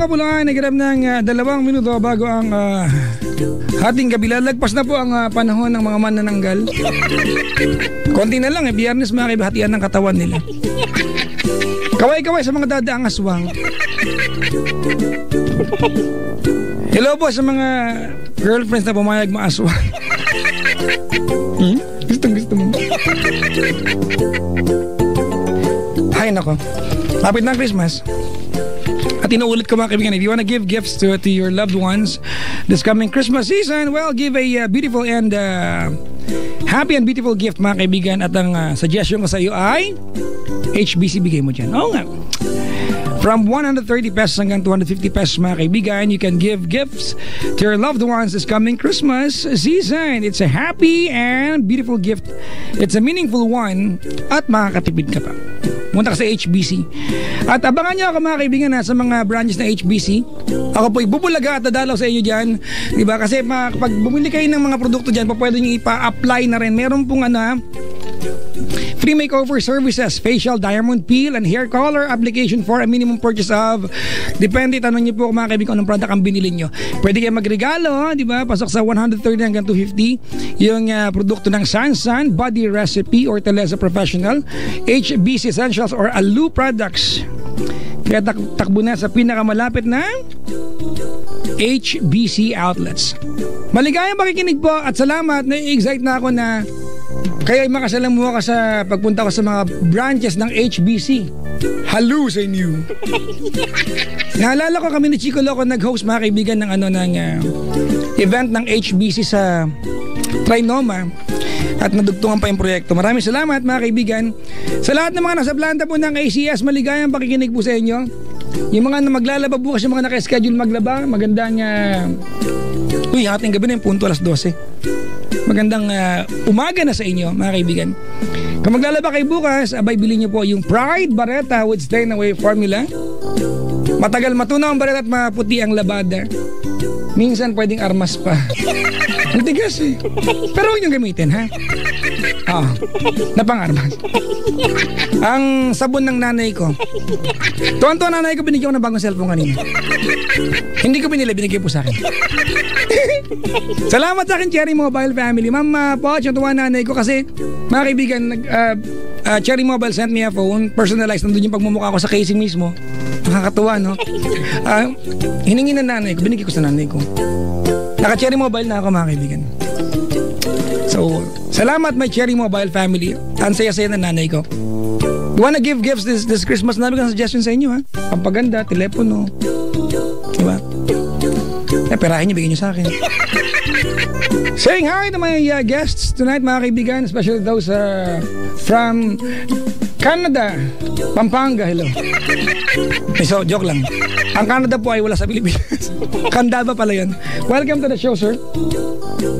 Kapuluan, nagrab ng 2 minuto bago ang hating gabi. Lalagpas na po ang panahon ng mga manananggal. Konti na lang Biyernes makibahatian ng katawan nila. Kaway-kaway sa mga dadaang aswang. Hello po sa mga girlfriends na pumayag maaswang. Gusto mo. Ay nako, lapit na ang Christmas. At inuulit ko mga kaibigan, if you wanna give gifts to your loved ones this coming Christmas season, well, give a beautiful and happy and beautiful gift mga kaibigan. At ang suggestion ko sa iyo ay HBC bigay mo dyan. Oo nga. From 130 pesos hanggang 250 pesos mga kaibigan, you can give gifts to your loved ones this coming Christmas season. It's a happy and beautiful gift. It's a meaningful one at makakatipid ka pa. Punta ka sa HBC. At abangan nyo ako mga kaibigan sa mga branches na HBC. Ako po'y bubulaga at dadalaw sa inyo dyan. Diba? Kasi pag bumili kayo ng mga produkto dyan, pwede nyo ipa-apply na rin. Meron pong free makeover services, facial, diamond peel, and hair color application for a minimum purchase of, depende, tanong niyo po mga kaibigan anong product ang binili nyo. Pwede kayo magregalo, di ba? Pasok sa 130 hanggang 250 yung produkto ng Sansan, Body Recipe, or Teleza Professional, HBC Essentials, or Alu Products. Kaya takbo na sa pinakamalapit na HBC outlets. Maligayang pakikinig po at salamat. Na-excite na ako na kaya makasalamuha ka sa pagpunta ko sa mga branches ng HBC. Hello sa inyo. Naalala ko kami ni Chico Loco nag-host mga kaibigan ng event ng HBC sa Trinoma at nadugtungan pa yung proyekto. Maraming salamat mga kaibigan. Sa lahat ng mga nasa planta po ng ACS, maligayang pakikinig po sa inyo. Yung mga maglalaba bukas, yung mga naka-schedule maglaba, magandang ating gabi na yung punto 12:00. Magandang umaga na sa inyo mga kaibigan. Kung maglalaba kayo bukas, abay bilhin niyo po yung Pride Barretta with Stay Away Formula. Matagal matunaw ang bareta at maputi ang labada. Minsan pwedeng armas pa. Ang tigas Pero huwag niyong gamitin ha. Napang-armas. Ang sabon ng nanay ko. Tuwan-tuwa nanay ko, binigyan ko ng bagong cellphone kanina. Hindi ko binili, binigyan po sa akin. Salamat sa akin Cherry Mobile family. Mama po, yung tuwa nanay ko kasi mga kaibigan, Cherry Mobile sent me a phone, personalized, nandun yung pagmumukha ko sa casing mismo. Nakakatuwa no. Hiningi ng nanay ko, binigyan ko sa nanay ko. Naka-Cherry Mobile na ako mga kaibigan. So, salamat my Cherry Mobile family. Ang saya-saya ng nanay ko. You wanna give gifts this Christmas? Nabi ko ng suggestion sa inyo ha. Pampaganda, telepono. Diba? Perahin nyo, bigyan nyo sa akin. Saying hi to my guests tonight mga kaibigan, especially those from Canada, Pampanga, hello. So, joke lang. Ang Canada po ay wala sa Pilipinas. Candaba pala yun. Welcome to the show, sir.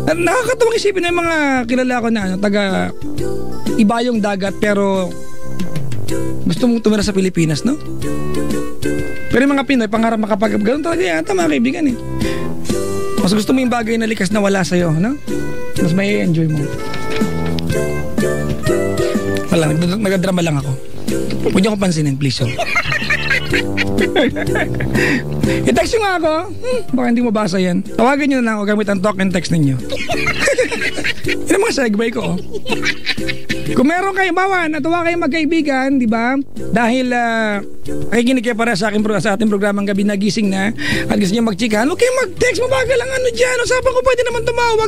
Nakakatuwang isipin na yung mga kilala ko na taga ibayong dagat pero gusto mong tumira sa Pilipinas, no? Pero yung mga Pinoy, pangarap makapag... Ganun talaga yata mga kaibigan Mas gusto mo yung bagay na likas na wala sa'yo, no? Mas may enjoy mo. Wala, nagdrama lang ako. Huwag niyo akong pansinin, please. I-text nyo nga ako. Baka hindi mo basa yan. Tawagan nyo na lang ako gamit ang talk and text ninyo. Yan ang mga segue ko. Kung meron kayo, natuwa kayo magkaibigan, di ba? Dahil nakikinig kayo para sa ating programang Gabi na Gising na at gusto nyo magchikahan, huwag kayo mag-text, mabagal lang dyan. Usapan ko pwede naman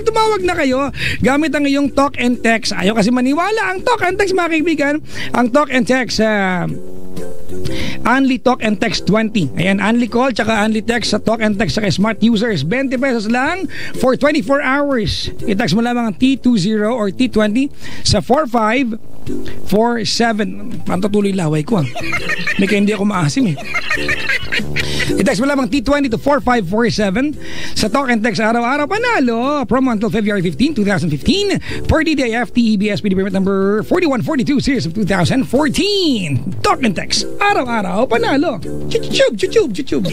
tumawag na kayo gamit ang iyong talk and text. Ayaw kasi maniwala ang talk and text mga kaibigan. Ang talk and text Only Talk and Text 20. Ayan, only call tsaka only text sa Talk and Text sa smart users. 20 pesos lang for 24 hours. I-text mo lamang ang T20 or T20 sa 4547. Pantatuloy laway ko May kaya hindi ako maasim I-text mo lamang T20 to 4547 sa Talk and Text araw-araw panalo. Promo until February 15, 2015 per DTI FTEBS PD permit number 4142 series of 2014. Talk and Text araw-araw panalo. Chuchub.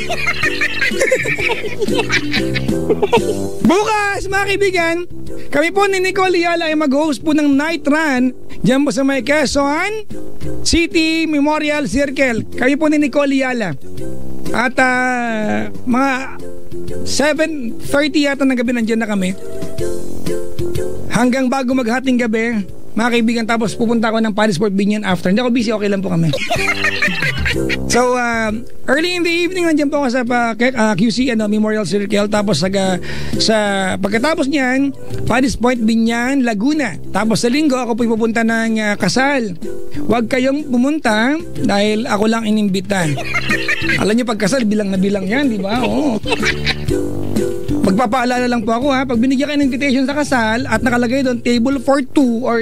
Bukas mga kaibigan, kami po ni Nicole Yala ay mag-host po ng night run diyan po sa may Quezon City Memorial Circle. Kami po ni Nicole Yala. At mga 7:30 yata ng gabi nandiyan na kami. Hanggang bago maghating gabi, mga kaibigan, tapos pupunta ako ng Paris Sport Binyan after. Hindi ako busy, okay lang po kami. So, early in the evening, nandiyan po ako sa QC Memorial Circle. Tapos sa pagkatapos niyan, Paris Point Binyan, Laguna. Tapos sa linggo, ako po pupunta ng kasal. Huwag kayong pumunta dahil ako lang inimbitan. Alam niyo, pagkasal, bilang na bilang yan, di ba? Oo. Magpapaalala lang po ako, ha. Pag binigyan kayo ng invitation sa kasal at nakalagay doon table for 2 or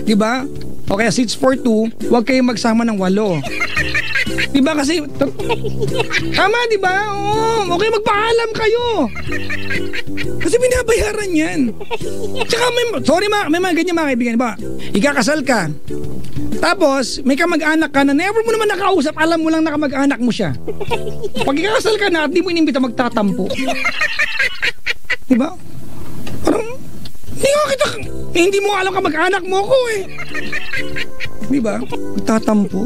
di ba? O kaya seats for 2, huwag kayong magsama ng 8. Di ba kasi tama, di ba? Oo, okay, magpaalam kayo. Kasi binabayaran yan. Tsaka may mga ganyan mga kaibigan, ba? Ikakasal ka. Tapos, may kamag-anak ka na never mo naman nakausap, alam mo lang na kamag-anak mo siya. Pag ikakasal ka na at di mo inimbita, magtatampo. Diba? Parang, hindi mo alam kamag-anak mo ko eh. Diba? Magtatampo.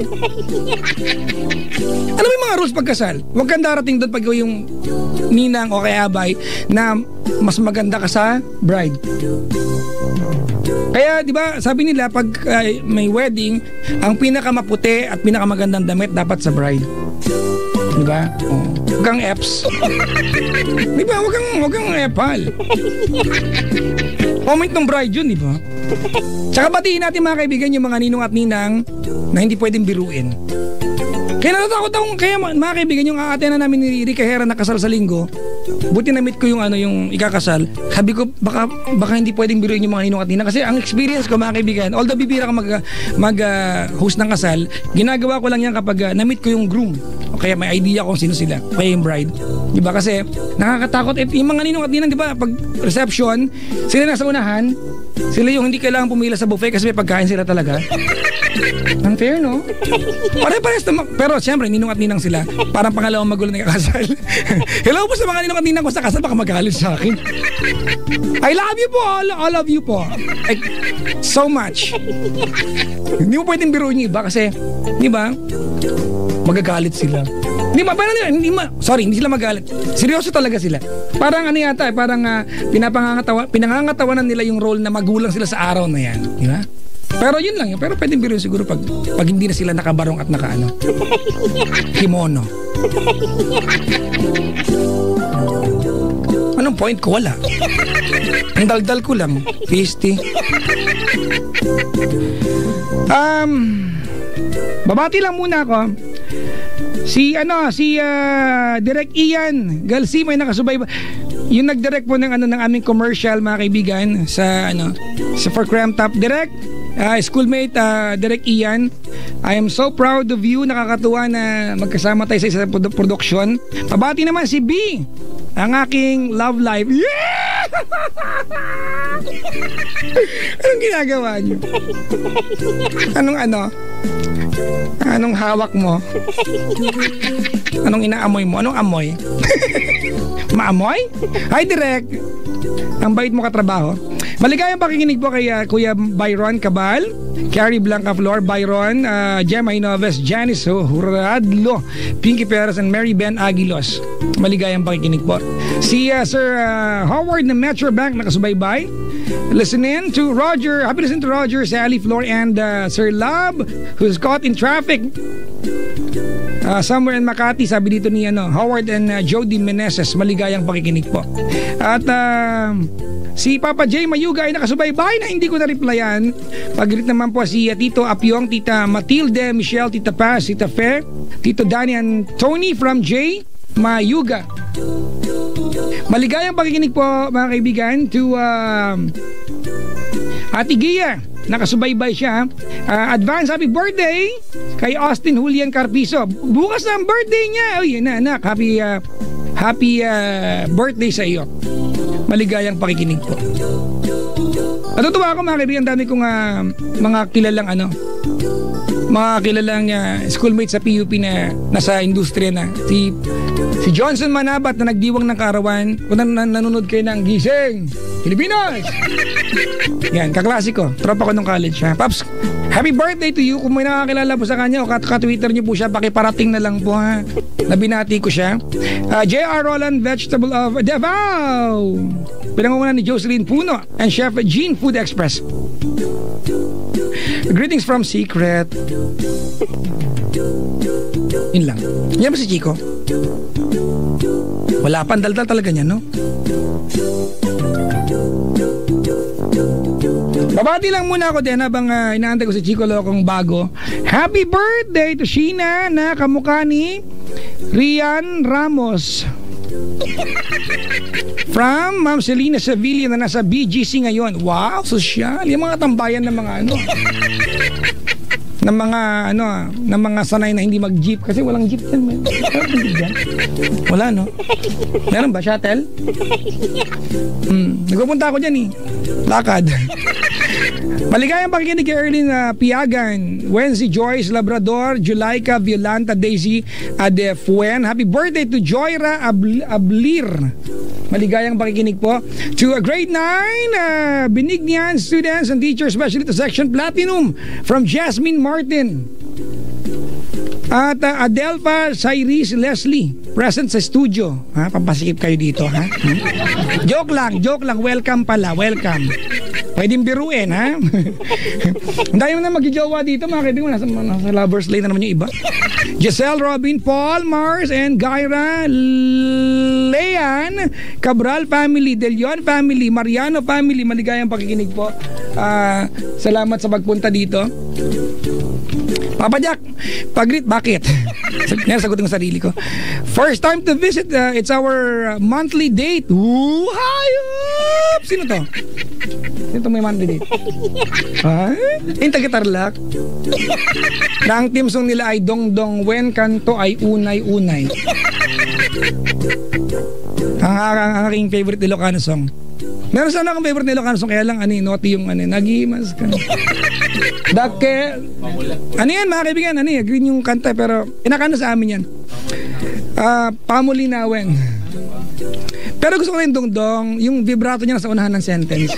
Alam mo yung mga rules pagkasal? Huwag kang darating doon pag yung ninang o kaya abay na mas maganda ka sa bride. Kaya, di ba, sabi nila, pag may wedding, ang pinakamamaputi at pinakamagandang damit dapat sa bride. Di ba? Oh. Huwag kang eps. Di ba? Huwag kang epal. Comment ng bride yun, di ba? Tsaka batiin natin mga kaibigan yung mga ninong at ninang na hindi pwedeng biruin. Kaya natatakot ako, kaya mga kaibigan, yung ate na namin ni Rica Hera na kasal sa linggo, buti na-meet ko yung yung ikakasal. Sabi ko, baka hindi pwedeng biruin yung mga ninong at ninang. Kasi ang experience ko mga kaibigan, although bibira ka mag-host ng kasal, ginagawa ko lang yan kapag na-meet ko yung groom. O kaya may idea kung sino sila. Kaya yung bride. Diba? Kasi nakakatakot. Yung mga ninong at ninang, diba, pag reception, sila nasa unahan, sila yung hindi kailangan pumila sa buffet kasi may pagkain sila talaga. Unfair, no? Pare-pares naman. Pero siyempre, ninong at ninang sila. Parang pangalawang magulo na kakasal. Hello po sa mga ninong at ninang ko sa kasal. Baka magalit sa akin. I love you po. All of you po. Like, so much. Hindi mo pwedeng biruin yung iba kasi, di ba? Magagalit sila. Hindi sila magalit. Seryoso talaga sila. Parang yata, parang pinangangatawanan nila yung role na magulang sila sa araw na yan. Di ba? Pero yun lang yun. Pero pwedeng biruin siguro pag hindi na sila nakabarong at kimono. Anong point ko? Wala. Ang daldal ko lang. Feisty. Babati lang muna ako. Si Direk Ian Galsi may nakasubay. Yung nag-direct po ng aming commercial mga kaibigan sa For Cram Top. Direk, schoolmate Direk Ian, I am so proud of you. Nakakatuwa na magkasama tayo sa isang production. Pabati naman si B, ang aking love life. Yeah! Anong ginagawa niyo? Anong hawak mo? Anong inaamoy mo? Anong amoy? Maamoy? Hi, Direk. Ang bait mo katrabaho. Maligayang pakikinig po kay Kuya Byron Cabal, Carrie Blanca Flor, Byron, Gemma Inoves, Janice Huradlo, Pinky Perez, and Mary Ben Aguilos. Maligayang pakikinig po. Si Sir Howard ng Metro Bank nakasubaybay. Listen to Roger, Sally Flor, and Sir Lab, who's caught in traffic somewhere in Makati. Sabi dito ni Howard and Jody Meneses. Maligayang pakikinig po. At si Papa J Mayuga ay nakasubaybay na hindi ko na-replyan. Pag-greet naman po si Tito Apyong, Tita Matilde, Michelle, Tita Paz, Tita Fe, Tito Danny, and Tony from J Mayuga. Maligayang pakikinig po mga kaibigan to Ate Gia. Nakasubaybay siya. Advance happy birthday kay Austin Julian Carpizo. Bukas na ang birthday niya. Uy, anak, happy birthday sa iyo. Maligayang pakikinig po. Natutuwa ako mga kaibigan, dami kong mga kilalang schoolmates sa PUP na nasa industriya na. Si Si Johnson Manabat na nagdiwang ng kaarawan, kung nanonood kayo ng Gising Pilipinas. Yan, kaklasiko. Tropa ko nung college. Ha? Paps, happy birthday to you. Kung may nakakilala po sa kanya o ka-Twitter niyo po siya, pakiparating na lang po ha. Nabinati ko siya. J.R. Roland, Vegetable of Davao. Pinangungunan ni Jocelyn Puno and Chef Jean Food Express. Greetings from Secret. Yun lang. Yan ba si Chico? Wala pa, daldal talaga niya, no? Babati lang muna ako din habang inaantay ko si Chico Locong bago. Happy birthday to Sheena na kamukha ni Rian Ramos. From Ma'am Selena Sevilla na nasa BGC ngayon. Wow, sosyal. Yung mga tambayan ng mga ng mga sanay na hindi mag-jeep kasi walang jeep yan. Wala, no? Meron ba? Shuttle? Nagpupunta ako dyan eh. Lakad. Maligayang pakikinig kay Erlyn Piagan, Wency Joyce Labrador, Julayka Violanta Daisy Adefuen. Happy birthday to Joyra Ablir. Maligayang pakikinig po to grade 9 Benignian students and teachers, especially to section Platinum from Jasmine Martin. At Adelpha Cyrus Leslie present sa studio. Ha, pampasikip kayo dito, ha? Joke lang. Welcome pala. Welcome. Pwedeng biruin, ha? Ang dami mo na magjowa dito, mga kaibigan. Nasa lovers lane na naman yung iba. Giselle, Robin, Paul, Mars, and Gyra, Lean, Cabral family, De Leon family, Mariano family. Maligayang pakikinig po. Salamat sa pagpunta dito. Papa Jack, bakit? Sagutin ko sarili ko. First time to visit, it's our monthly date. Ooh, hayop! Sino to? Sino may monthly date? Yung taga-Tarlac. Na ang team song nila ay Dong Dong Wen, kanto ay Unay Unay. Ang aking favorite Ilocano song. Meron sana akong favorite Ilocano song, kaya lang naughty yung nagimas ka. Dake. Ano yan mga kaibigan? Green yung kanta pero inakano sa amin yan. Pamulinawen. Pero gusto ko rin dong yung vibrato niya nasa unahan ng sentence.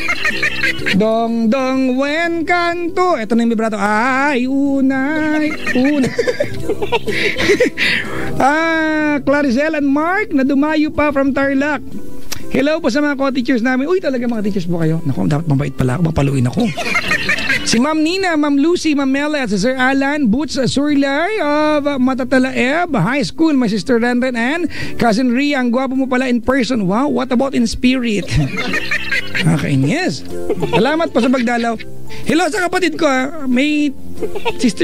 Dong dong wen kanto. Ito na yung vibrato. Ay unay. Claricel and Mark na dumayo pa from Tarlac. Hello po sa mga co-teachers namin. Uy, talaga mga teachers po kayo. Naku, dapat mabait pala ako. Mapaluin ako. Si Ma'am Nina, Ma'am Lucy, Ma'am Mela at si Sir Alan Boots Surlay of Matatalaeb High School. My sister Renren and Cousin Ria. Ang gwapo mo pala in person. Wow, what about in spirit? Nakakainis. Salamat po sa pagdalaw. Hello sa kapatid ko. May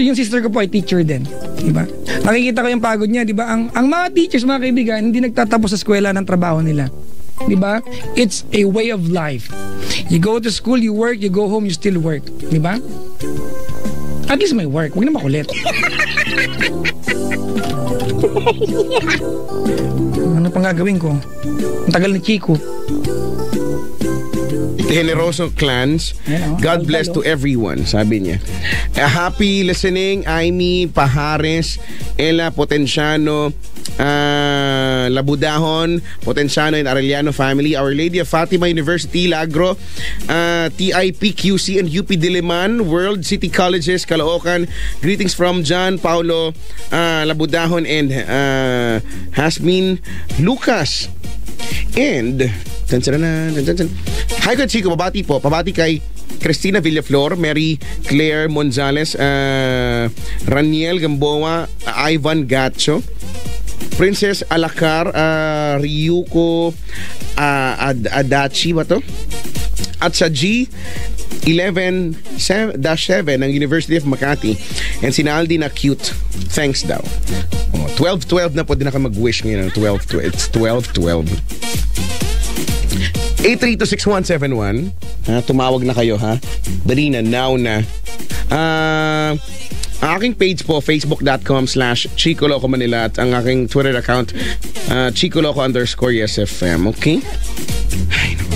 yung sister ko po ay teacher din. Diba? Nakikita ko yung pagod niya. Diba? Ang mga teachers, mga kaibigan, hindi nagtatapos sa eskwela ng trabaho nila. Diba? It's a way of life. You go to school, you work, you go home, you still work. Diba? At least may work. Huwag na makulit. Ano pang gagawin ko? Ang tagal ni Chico. Generoso Clans, God bless to everyone, sabi niya. Happy listening, Aimee Pahares, Ella Potenciano, Labudahon, Potenciano and Arellano family, Our Lady of Fatima University, Lagro, TIP, QC and UP Diliman, World City Colleges, Caloocan. Greetings from John Paulo Labudahon and Hasmin Lucas. And hi, good Chico, pabati kay Cristina Villaflor, Mary Claire Monzales, Raniel Gamboa, Ivan Gacho, Princess Alacar, Ryuko Adachi ba to? At sa G11-7 ng University of Makati, and si Aldi na cute. Thanks daw. 12-12 na po din ako mag-wish ngayon. 12-12. It's 12-12. 8326171. Tumawag na kayo, ha? Dali na, now na. Ang aking page po, facebook.com/Chico Loco Manila, at ang aking Twitter account, Chico Loco_YesFM. Okay? Ay, no.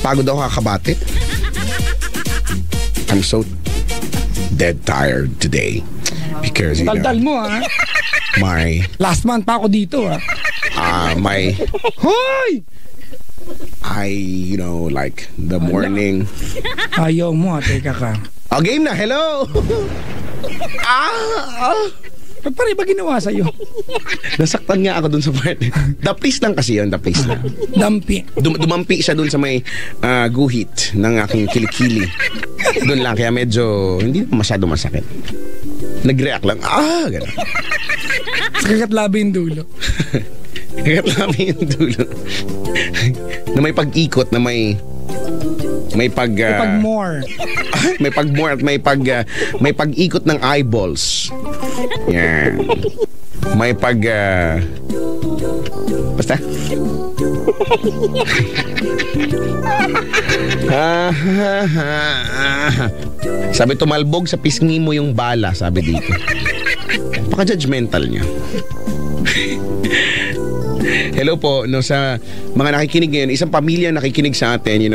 Pagod ako kakabate. I'm so dead tired today. Because, Daldal mo, ha? my last month pa ako dito, ha? Hoy! Like the morning. Ayaw mo, teka ka. Game na, hello! Ba't pare ba ginawa sa'yo? Nasaktan nga ako dun sa part. The place lang kasi yun, the place lang. Dampi. Dumampi siya dun sa may guhit ng aking kilikili. Dun lang, kaya medyo hindi masyado masakit. Nag-react lang, gano'n. Kagatlabi yung dulo. Kagatlabi yung dulo. Na may pag-ikot, na may pag-more. may pag-more at may pag-ikot ng eyeballs. Yan. May basta. Sabi tumalbog sa pisngi mo yung bala, sabi dito. Paka-judgmental niya. Hello po, sa mga nakikinig ngayon, isang pamilya nakikinig sa atin,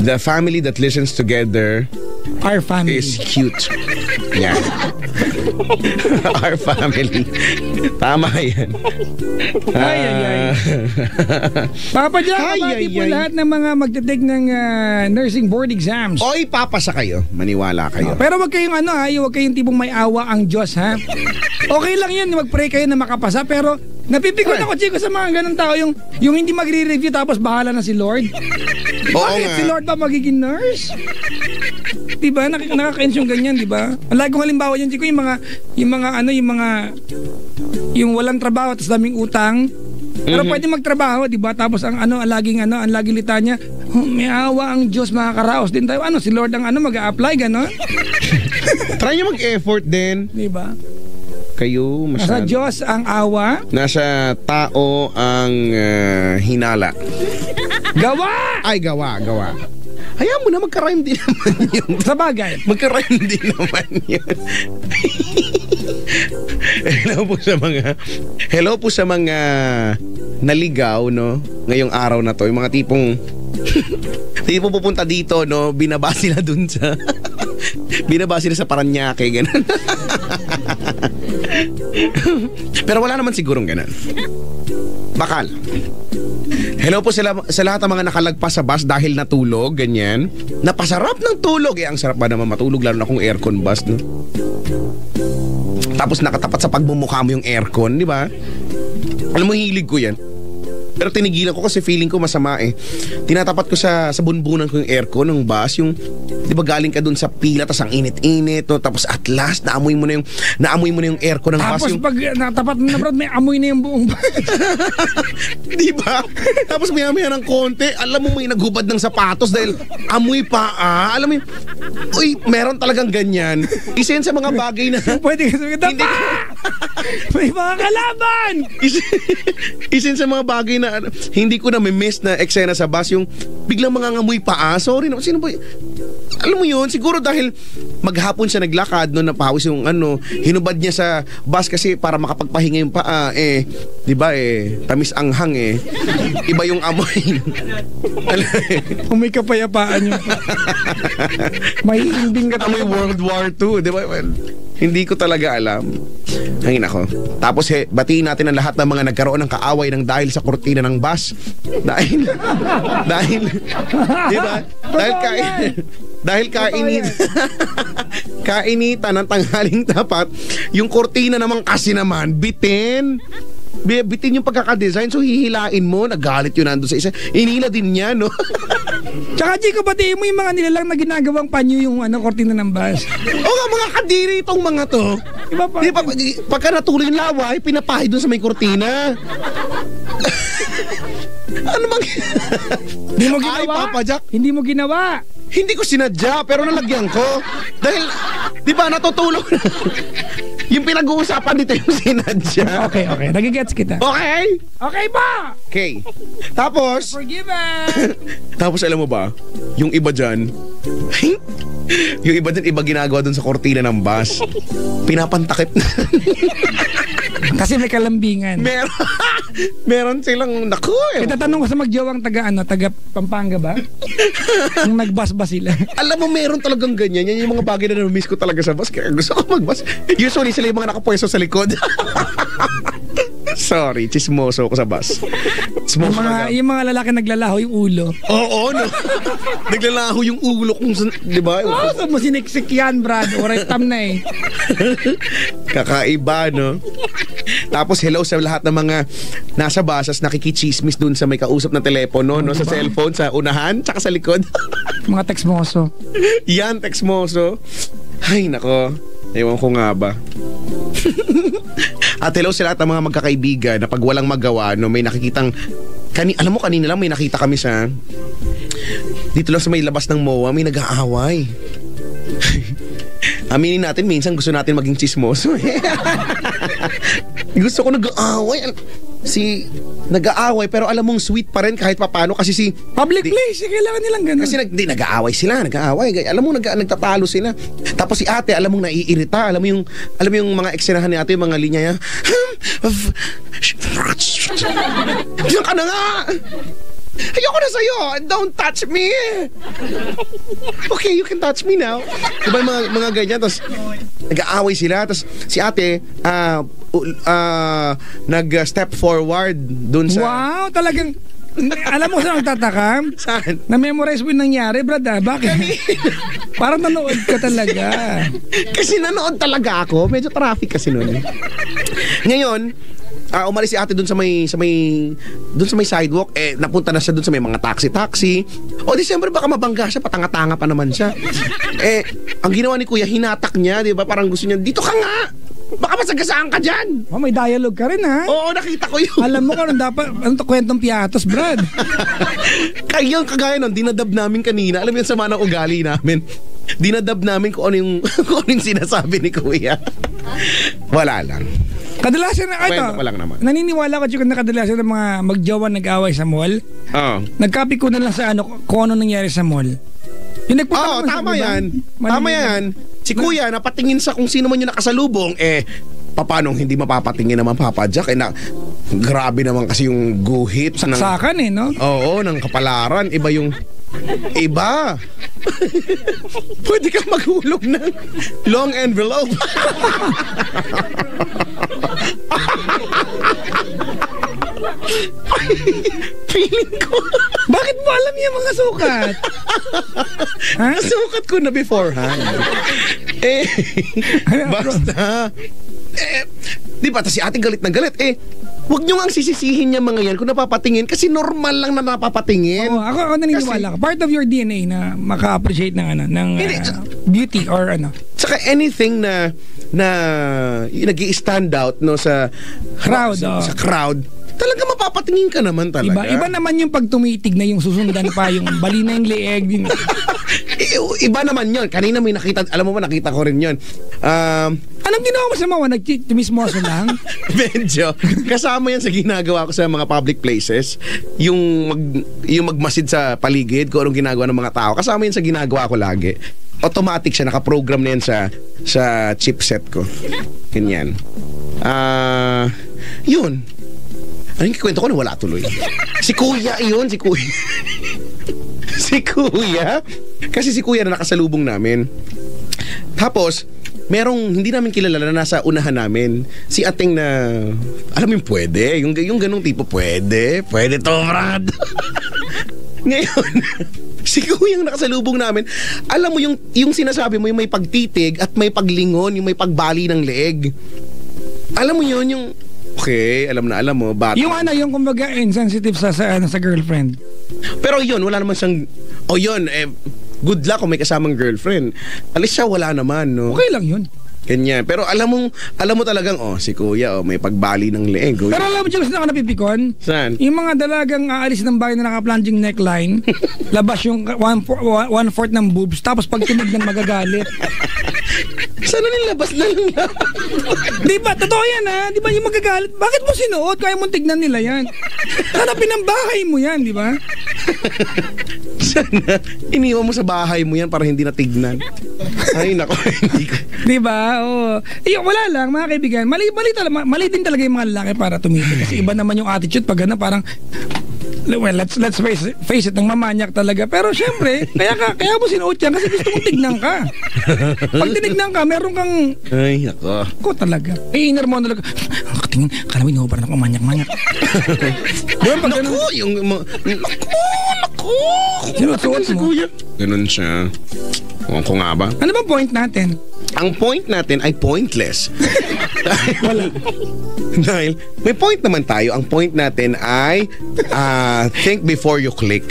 the family that listens together Our family is cute. Yan. Our family. Tama yan. Ay. Papa Jack, kabati po lahat ng mga magte-take ng nursing board exams. Oy, papasa kayo. Maniwala kayo. Pero wag kayong wag kayong tipong may awa ang Diyos, ha? Okay lang yun, mag-pray kayo na makapasa, pero napipikon ako, Chico, sa mga ganun tao, yung hindi magre-review tapos bahala na si Lord. Bakit si Lord ba magiging nurse? Diba? Nakaka-ins yung ganyan, diba? Ang lagi kong halimbawa yan, Chico, yung walang trabaho tapos daming utang. Pero pwede magtrabaho, diba? Tapos ang laging litanya, may awa ang Diyos, makakaraos din tayo. Si Lord ang mag-a-apply, gano'n? Try nyo mag-effort din. Diba? Kayo Nasa masyado. Diyos ang awa. Nasa tao ang hinala. Gawa! Ay, gawa. Hayaan mo na, magka-rhyme din naman yun. Sa bagay. Magka-rhyme din naman yun. Hello po sa mga naligaw, ngayong araw na to. Yung mga tipong pupunta dito, binaba sila dun sa Paranaque, ganun. Pero wala naman sigurong ganun. Bakal. Hello po sa lahat ng mga nakalagpas sa bus dahil natulog, ganyan. Napasarap ng tulog. Ang sarap ba naman matulog, lalo na kung aircon bus, Tapos nakatapat sa pagmumukha mo yung aircon, di ba? Alam mo, hilig ko yan. Pero tinigilan ko kasi feeling ko masama eh. Tinatapat ko sa bunbunan ko yung aircon ng bus, yung di ba galing ka dun sa pila tas ang init-init, tapos at last naamoy mo na yung aircon ng bus. Tapos pag natapat mo na, bro, may amoy na yung buong bus. Di ba? Tapos maya-maya ng konti, alam mo may naghubad ng sapatos dahil amoy pa. Alam mo yun, uy, meron talagang ganyan. Isa yan sa mga bagay na pwede ka sabihin, may mga kalaban! Isa sa mga bagay na hindi ko na miss na eksena sa bus, yung biglang mga ngamoy paa. Sorry na, sino ba? Alam mo yun, siguro dahil maghapon siya naglakad, napawis yung hinubad niya sa bus kasi para makapagpahinga yung paa. Di ba tamis anghang iba yung amoy. May kapayapaan yung may hinding ka. Amoy World War II, di ba? Hindi ko talaga alam. Hangin ako. Tapos batiin natin ang lahat ng mga nagkaroon ng kaaway ng dahil sa kurtina ng bus. Dahil di ba? Dahil kainitan ng tanghaling tapat, yung kurtina naman kasi naman bitin yung pagkakadesign, so hihilain mo, nagalit yun nandun sa isa, inila din niya, Tsaka Chico, pati mo yung mga nilalang na ginagawang panyo yung kortina ng bus. Mga kadiri itong mga to. Diba, pagka natuloy yung laway, pinapahid dun sa may kurtina. Ano Hindi mo ginawa? Ay, Papa Jack. Hindi mo ginawa. Hindi ko sinadya, pero nalagyan ko. Dahil, di ba, natutulog na. Yung pinag-uusapan dito yung sinadya. Okay. Nagigets kita. Okay? Okay ba? Okay. Tapos, forgiven. Tapos alam mo ba, yung iba dyan, iba ginagawa dun sa kortina ng bus. Pinapantakip na. Kasi may kalambingan. Meron silang, naku Itatanong ko sa magjawang taga Pampanga ba? Nung nagbus ba sila? Alam mo, meron talagang ganyan. Yan yung mga bagay na na-miss ko talaga sa bus. Kaya gusto ko mag-bus. Usually sila yung mga nakapwesto sa likod. Sorry, chismoso ko sa bus. Yung mga lalaki naglalaho yung ulo. Oo, no. Naglalaho yung ulo kung di ba? Saan mo siniksik yan, Brad? Oray tam na eh. Kakaiba, no? Tapos hello sa lahat ng mga nasa basas nakikichismis dun sa may kausap na telepono, no? Sa cellphone, sa unahan, tsaka sa likod. Mga textmoso. Yan, textmoso. Ay, nako. Ewan ko nga ba. At hello sa lahat ng mga magkakaibigan na pag walang magawa, no, may nakikitang alam mo, kanina lang may nakita kami sa dito lang sa may labas ng MOA, may nag-aaway. Aminin natin, minsan gusto natin maging chismoso. Gusto ko nag-aaway. Nag-aaway pero alam mong sweet pa rin kahit papano kasi public place, kailangan nilang ganun. Kasi nag-aaway sila, alam mo nagtatalo sila. Tapos si ate, alam mong naiirita, alam mo yung mga eksena ni ate, yung mga linya niya. Diyan ka na nga. Ayoko na sa'yo. Don't touch me. Okay, you can touch me now. Diba mga ganyan? Tapos nag-aaway sila. Tapos si ate nag-step forward dun sa... Wow, talagang... Alam mo saan nagtataka? Saan? Na-memorize mo yung nangyari, Brad, Bakit? Parang nanood ka talaga. Kasi nanood talaga ako. Medyo traffic kasi nun. Ngayon, umalis si ate dun sa may sidewalk, napunta na siya dun sa may mga taxi. O di siyempre baka mabangga siya, patanga-tanga pa naman siya. Ang ginawa ni kuya, hinatak niya, di ba? Parang gusto niya, dito ka nga! Baka masagasaan ka dyan! Oh, may dialogue ka rin, ha? Oo, nakita ko yun. Alam mo kung ano to kwentong piatos, Brad? Kaya kagaya nun, dinadab namin kanina. Alam mo yung sama ng ugali namin. Dinadab namin kung ano yung sinasabi ni kuya. Wala lang. Kadalasan na kwento pa lang naman. Naniniwala ka na kadalasan ng mga magjowa nag-away sa mall? Oo. Nagcopy ko na lang sa kung ano nangyari sa mall. Oo, tama yan. Tama yan. Si kuya, napatingin sa kung sino man yung nakasalubong, paano hindi mapapatingin naman Papa Jack? Grabe naman kasi yung guhit. Saksakan no? Oo, ng kapalaran. Iba yung... Iba. Pwede kang maghulog ng long envelope. Feeling ko. Bakit mo alam yung mga sukat? Ha? Sukat ko na beforehand. Basta. Di ba, si ating galit na galit. Huwag nyo nga sisisihin niya mga yan kung napapatingin kasi normal lang na napapatingin. Oo, ako naniniwala ka. Part of your DNA na maka-appreciate ng beauty or ano. Saka anything na nag-i-stand out no sa crowd. Sa crowd. Talaga mapapatingin ka naman talaga. Iba naman yung pag tumitig na yung susundan pa yung bali na yung leeg din. Iba naman yun. Kanina may nakita, alam mo ba, nakita ko rin yun. Anong ginawa mo sa mga nagtimismoso lang? Medyo. Kasama yan sa ginagawa ko sa mga public places. Yung magmasid sa paligid, kung anong ginagawa ng mga tao. Kasama yan sa ginagawa ko lagi. Automatic siya, nakaprogram na yan sa chipset ko. Ganyan. Yun. Ano yung kikwento ko na wala tuloy? Si kuya yun, si kuya. Si kuya. Kasi si kuya na nakasalubong namin. Tapos, merong hindi namin kilala na nasa unahan namin. Si ating na, alam mo yung pwede. Yung ganong tipo, pwede to, Brad. Ngayon, si kuyang nakasalubong namin, alam mo yung sinasabi mo, yung may pagtitig at may paglingon, yung may pagbali ng leeg. Alam mo yun, yung okay, alam mo, bata. Yung kumbaga insensitive sa girlfriend. Pero yun, wala naman siyang, good luck kung may kasamang girlfriend. Alis siya, wala naman, no? Okay lang yun. Ganyan. Pero alam mo talagang, si kuya, may pagbali ng leeg. Pero alam mo dyan gusto na napipikon? Saan? Yung mga dalagang aalis ng bahay na naka-plunging neckline, labas yung one-fourth ng boobs, tapos pag tinignan magagalit. Sana nilabas na lang. Di ba? Totoo yan, ha? Di ba yung magagalit? Bakit mo sinuot? Kaya mong tignan nila yan. Hanapin ang bahay mo yan, di ba? Sana iniwan mo sa bahay mo yan para hindi na tignan. Ay, nako. Di ba? Oo. Wala lang, mga kaibigan. Mali din talaga yung mga lalaki para tumitig. Kasi iba naman yung attitude pag parang, well, let's face it, nang mamanyak talaga. Pero syempre, kaya mo sinuot yan kasi gusto mong tignan ka. Pag tinignan ka, meron kang... Ay, nako. Ko talaga. Inner monologue. pagtingin, kala mo inuubaran ako manyak-manyak. Doon pag ganun. Naku! Sinusuot Si mo. Kuya. Ganun siya. Ewan ko nga ba? Ano ba point natin? Ang point natin ay pointless. Wala. Dahil may point naman tayo. Ang point natin ay think before you click.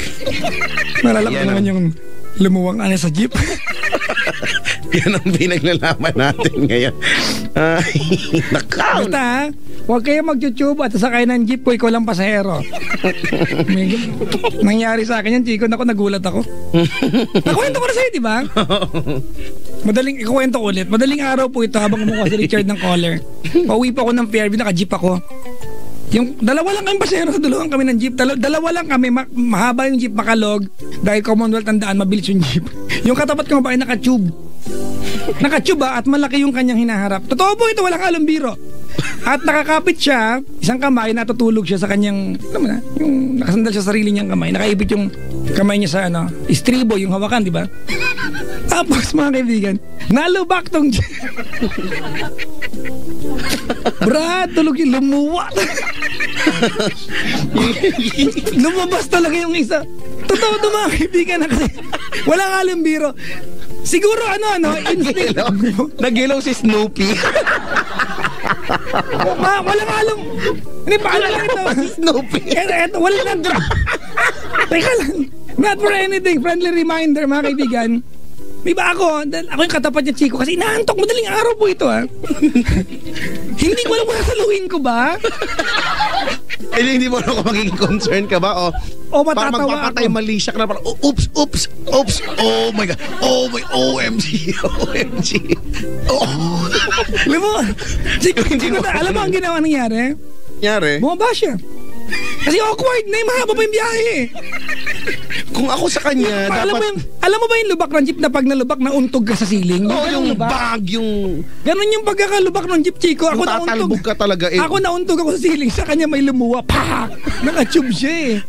Nalala ko Yan naman yung lumuwang sa jeep. Yan ang pinaglalaman natin ngayon. Ay, nakaw. Basta ha, huwag kayo mag-YouTube at sakay ng jeep ko, ikaw lang pasahero. May, nangyari sa akin yan, Chico. Naku, nagulat ako. Nakwento ko na sa'yo, di ba? Madaling, ikukwento ko ulit. Madaling araw po ito habang kumukuha si Richard ng caller. Pauwi pa ako ng Fairview, naka-jeep ako. Yung dalawa lang kami pasahero, dalawang kami ng jeep. Dalawa lang kami, mahaba yung jeep, makalog. Dahil Commonwealth, tandaan, mabilis yung jeep. Yung katapat ko ba ay naka-tube. Naka-tube at malaki yung kanyang hinaharap. Totoo po ito, walang alumbiro. At nakakapit siya, isang kamay, natutulog siya sa kanyang, alam mo na, yung nakasandal siya sa sarili niyang kamay. Nakaipit yung kamay niya sa istribo, yung hawakan, di ba? Tapos mga kaibigan, nalubak tong Brad, tulog yung lumuwa. Lumabas talaga yung isa. Totoo ito mga kaibigan, walang alumbiro. Siguro instinct. Nagilaw si Snoopy. Walang alam. Hindi pa alam lang ito. Snoopy. Ito, walang Teka lang. Not for anything. Friendly reminder, mga kaibigan. Di ba ako yung katapat niya, Chico, kasi inaantok, madaling araw po ito, ha? Hindi ko alam kung sasaluhin ko ba? Hindi mo alam kung magiging concern ka ba? O para matatawa magpapatay ako. mali siya ka na parang, oops. Oh my God. Oh my OMG. Oh. Alam mo, Chico, alam mo ang ginawa nangyari? Nangyari? Bumaba siya. Kasi awkward na yung mahaba pa yung biyahe. Kung ako sa kanya, Alam mo ba yung lubak ng jeep na pag nalubak na untog ka sa ceiling? yung lubak. bag, yung... Ganun yung pagkakalubak ng jeep, Chico. Ako Kung tatalbog ka talaga eh. Ako nauntog ako sa ceiling, sa kanya may lumuwa. Pak! Naka-tube siya eh.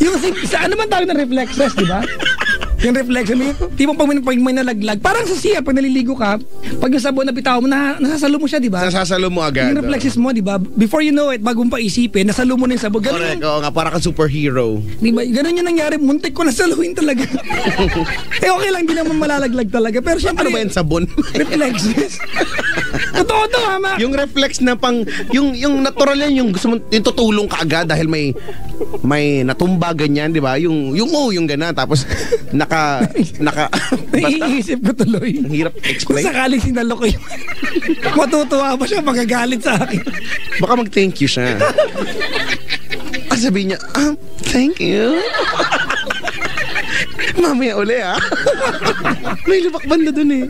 Yung sa ano man tawag na reflexes, di ba? Yung reflexes, tipong pag may nalaglag, parang sa siya, pag naliligo ka, pag yung sabon na bitaw mo, nasasalo mo siya, di ba? Nasasalo mo agad. Yung reflexes mo, di ba? Before you know it, bagong pa isipin, nasalo mo na yung sabon. Correct, oo nga, para kang superhero. Di ba? Ganun yung nangyari, muntik ko nasaluhin talaga. Okay lang, di naman malalaglag talaga. Pero syempre, Ano ba yung sabon? reflexes. Totoo to, ha, Ma? Yung reflex na yung natural yan, yung gusto mo, yung tutulong ka agad dahil may natumba ganyan, di ba? Yung gana, tapos Naiisip ko tuloy. Ang hirap Kung explain. sakaling sinalo ko yun, matutuwa pa siya, magagalit sa akin. Baka mag-thank you siya. Sabihin niya, thank you. Mamaya uli, May lubak banda dun eh.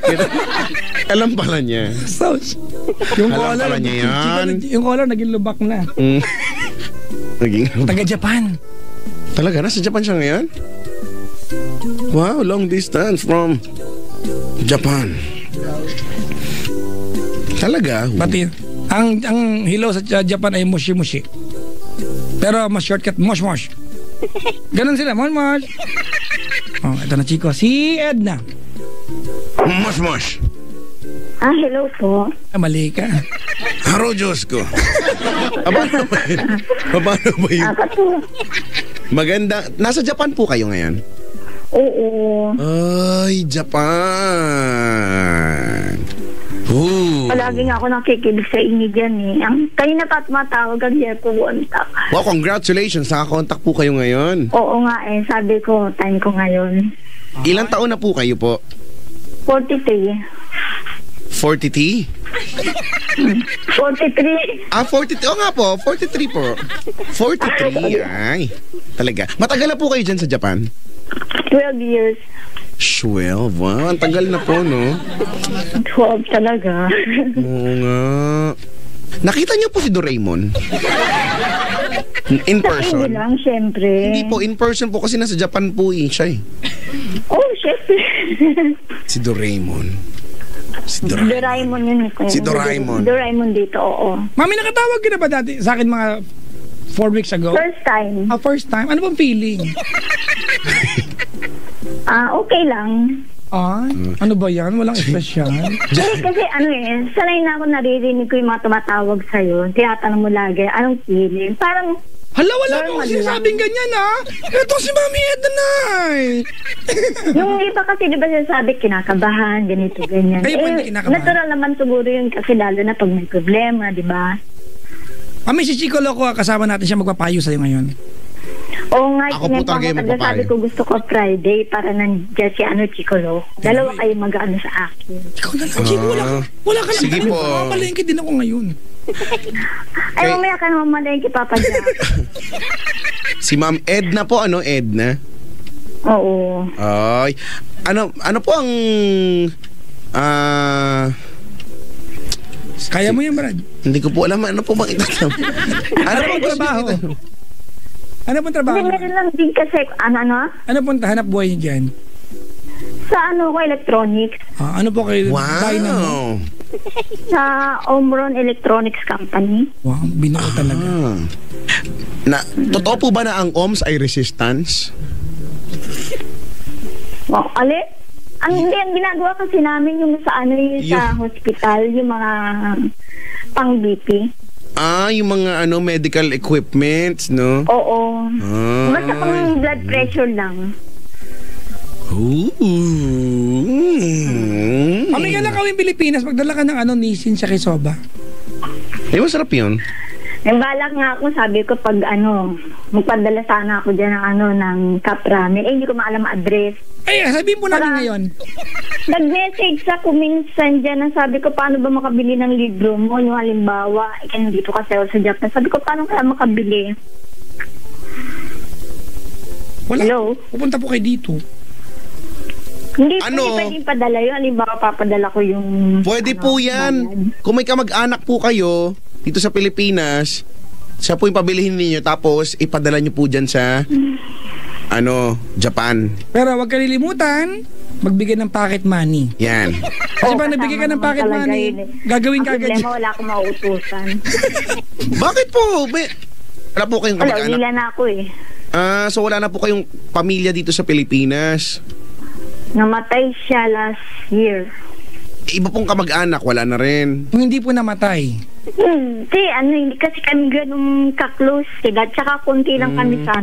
Alam pala niya. So, yung Alam collar, pala niya yan. yung collar naging lubak na. Naging Taga Japan. Talaga? Nasa Japan siya ngayon? Wow, long distance from Japan. Talaga? Pati, ang hello sa Japan ay mushi-mushi. Pero mas shortcut, mosh-mosh. Ganon sila, mosh-mosh. Oh, ito na, Chico. Si Edna. Mosh. Hello po. Mali ka. Haro Diyos ko. Paano ba yun? Po. Maganda. Nasa Japan po kayo ngayon? Oo. Ay, Japan. Ooh. Palagi nga ako nakikinig sa inyo dyan eh. Kayo na pat matawag ang Jeko Bontak. Wow, congratulations. Nakakontak po kayo ngayon. Oo nga eh. Sabi ko, time ko ngayon. Ilang taon na po kayo po? 43. 40T? 43. 40. Oo nga po, 43 po. 43, ay. Talaga. Matagal na po kayo dyan sa Japan? 12 years. 12, wow. Ang tagal na po, no? 12 talaga. Oo nga. Nakita niyo po si Doraemon? In Sa person? inyo lang, syempre. Hindi po, in person po kasi nasa Japan po siya eh. Oh, syempre. Si Doraemon. Doraemon yun. Si Doraemon. Doraemon dito, oo. Mami, nakatawag ka na ba dati sa akin mga 4 weeks ago? First time. First time? Ano bang feeling? Okay lang. Ano ba yan? Walang espesyal. Kasi sanay na ako naririnig ko yung mga tumatawag sa'yo. Tiyatanong mo lagi, anong feeling? Parang, Hala, wala mo normal kasi sinasabing ganyan, ha? Ito si Mami Edna na yung iba kasi di ba sinasabi, kinakabahan, ganito, ganyan. Ay, hindi kinakabahan. Natural naman siguro yun kasi lalo na pag may problema, di ba? Mami, si Chico Loco, kasama natin siya magpapayo sa'yo ngayon. Oo nga, Ako po talaga yung magpapayo. sabi ko gusto ko Friday para nandiyan si Chicolo. Dalawa kayo mag-ano sa akin. Ikaw na lang, Chico, wala ka lang. Sige po. Mamalengke din ako ngayon. Ay, mamaya ka naman malengke, Papa Jack. Si Ma'am Edna po, Edna? Oo. Ay, ano po ang Kaya mo yan, Brad? hindi ko po alam ano po bang itatanong. Ano po ang trabaho? Ano pong trabaho? Hindi, meron lang din kasi, Ano pong hanap buhay niyo dyan? Sa ko, electronics. Ano po kayo? Dynamo? Wow. Sa Omron Electronics Company. Wow, binuo talaga. Totoo po ba na ang OMS ay resistance? Wow, ang ginagawa kasi namin yung sa sa hospital, yung mga pang-BP. Yung mga medical equipments, no? Oo. Basta kung blood pressure lang. Mami ka lang kawing Pilipinas, magdala ka ng Nissin sa Kisoba. Masarap yun. May balak nga ako, sabi ko pag magpadala sana ako dyan ng cup ramen. Hindi ko maalam address. Ay, sabihin po namin ngayon. Nag-message ako minsan dyan sabi ko, paano ba makabili ng libro mo? Yung halimbawa, dito kasi ako sa Japan. Sabi ko, paano kaya makabili? Wala. Hello? Pupunta po kayo dito. Hindi pwedeng padala yun. Halimbawa, papadala ko yung... Pwede po yan. Kung may kamag-anak po kayo dito sa Pilipinas, siya po yung pabilihin ninyo tapos ipadala nyo po dyan sa Japan. Pero wag kalilimutan, magbigay ng pocket money. Yan. Kasi pag nagbigay ka ng pocket money, gagawin ka agad. Problema, wala akong mauutusan. Bakit po? Wala po kayong kamag-anak? Wala na ako So wala na po kayong pamilya dito sa Pilipinas? Namatay siya last year. Iba pong kamag-anak, wala na rin. Kung hindi po namatay. Hindi kasi kami ganun ka-close sila. Tsaka konti lang kami sa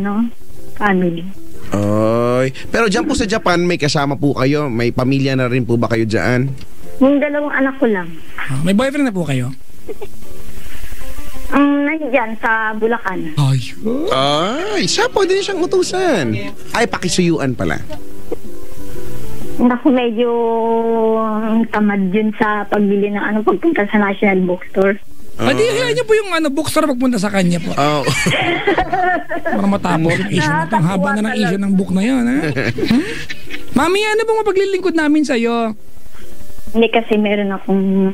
family. Ay, pero dyan po sa Japan, may kasama po kayo? May pamilya na rin po ba kayo dyan? Yung dalawang anak ko lang. May boyfriend na po kayo? Nandiyan sa Bulacan. Ay, siya pwede siyang utusan. Ay, pakisuyuan pala. Naku, medyo tamad yun sa pagbili ng pagpunta sa National Bookstore. Di kaya niyo po yung bookstore pagpunta sa kanya po. Para matapos yung issue na ito. Ang haba na ng issue ng book na yun, ha? Mami, ano bang mapaglilingkod namin sa'yo? Hindi kasi meron akong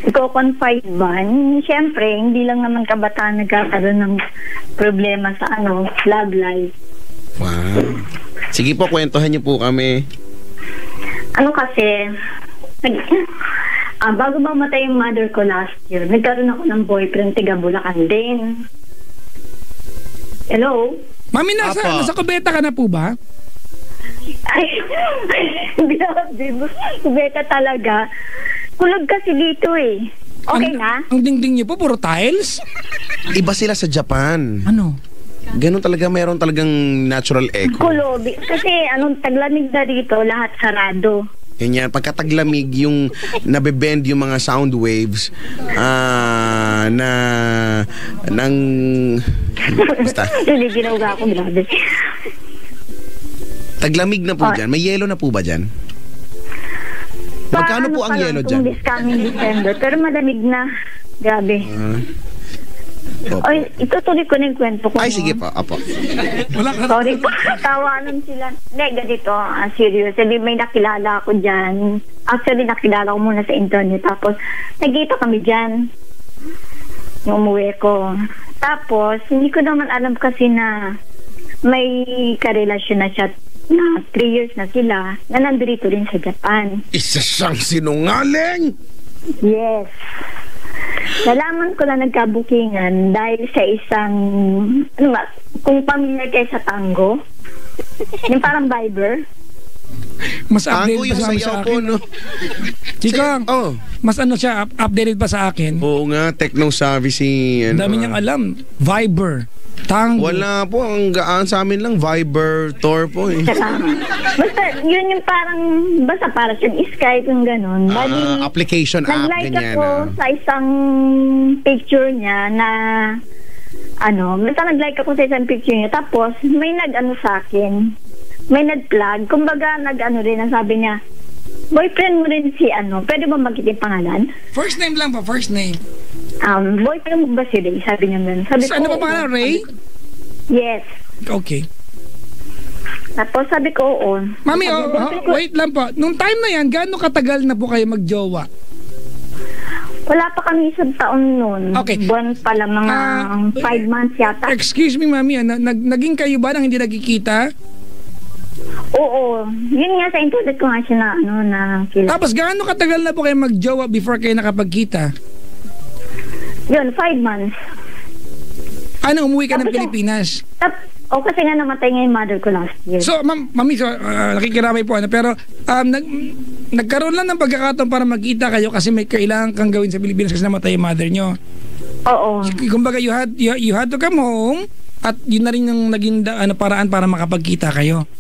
i-confide ba. Siyempre, hindi lang naman kabataan nagkakaroon ng problema sa love life. Wow. Sige po, kwentuhan niyo po kami. Kasi, bago mamatay yung mother ko last year, nagkaroon ako ng boyfriend tiga Bulacan din. Hello? Mami, nasa kubeta ka na po ba? Ay, kubeta talaga. Kulog kasi dito Okay na? Ang dingding niyo po, puro tiles? Iba sila sa Japan. Ano? Ganun talaga, mayroon talagang natural echo. Kulob. Kasi taglamig na dito, lahat sarado. Yan, pagkataglamig yung nabebend yung mga sound waves basta. Hindi ginawga ako, grabe. Taglamig na po dyan. May yelo na po ba dyan? Magkano po ang yelo dyan? This coming December, pero malamig na. Grabe. Ay, itutuloy ko na yung kwento ko. Ay, sige po. Apo. Sorry po. Tawanan sila. Hindi, ganito. Serious. May nakilala ako dyan. Actually, nakilala ko muna sa internet. Tapos, nagkita kami dyan. Yung umuwi ko. Tapos, hindi ko naman alam kasi na may karelasyon na siya na 3 years na sila na nandito rin sa Japan. Isa siyang sinungaling! Yes. Nalaman ko na nagkabukingan dahil sa isang kung pamilyar kayo sa tango, yung parang Viber. Mas Tango updated yung pa sa sayaw akin. po, no? Chikong, Oh. mas ano siya, updated pa sa akin. Oo nga, techno-savvy si... Ang dami niyang alam. Viber, Tango. Wala po, ang gaan sa amin lang, Viber, Tor po eh. Basta, yun yung parang, basta para siya Skype yung gano'n. Application app, nag-like ganyan. ako sa isang picture niya na, basta nag-like ako sa isang picture niya. Tapos, may nag-ano sa akin. May nag-plug. Kumbaga, nag-ano rin, ang sabi niya, boyfriend mo rin si pwede ba magitin pangalan? First name lang po, first name. Boyfriend mo ba si Ray? Sabi niya ganun. Sabi Ano pa pangalan, Ray? Yes. Okay. Tapos sabi ko, oo. Mami, Sabi ko, wait lang po. Nung time na yan, gaano katagal na po kayo magjowa? wala pa kami isang taon noon. Okay. Buwan pa lang, mga 5 months yata. Excuse me, mami, naging kayo ba nang hindi nagkikita? Oo. Yun nga sa internet ko nga siya na kilala. Tapos gaano katagal na po kayo magjowa before kayo nakapagkita? Yun, 5 months. Ano, umuwi ka ng Tapos Pilipinas? Kasi nga namatay nga yung mother ko last year. So, mami, nakikiramay po, pero nagkaroon lang ng pagkakataon para magkita kayo kasi may kailangan kang gawin sa Pilipinas kasi namatay yung mother nyo. Oo. Kumbaga, you had to come home at yun na rin yung naging paraan para makapagkita kayo.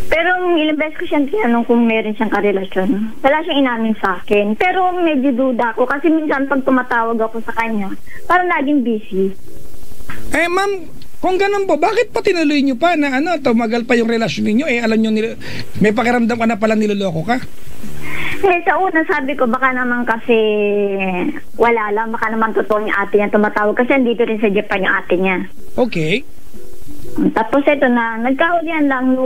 Pero ilang beses ko siyang tinanong kung meron siyang karelasyon. Wala siyang inamin sa akin. Pero medyo duda ako kasi minsan pag tumatawag ako sa kanya, parang naging busy. Eh, ma'am, kung ganun po, bakit pa tinuloy nyo pa na tumagal pa yung relasyon ninyo? Alam nyo, may pakiramdam ka na pala niloloko ka? Sa una sabi ko, baka naman kasi wala lang, baka naman totoo yung ate niya tumatawag kasi andito rin sa Japan yung ate niya. Okay. Tapos ito na, nagkahulihan lang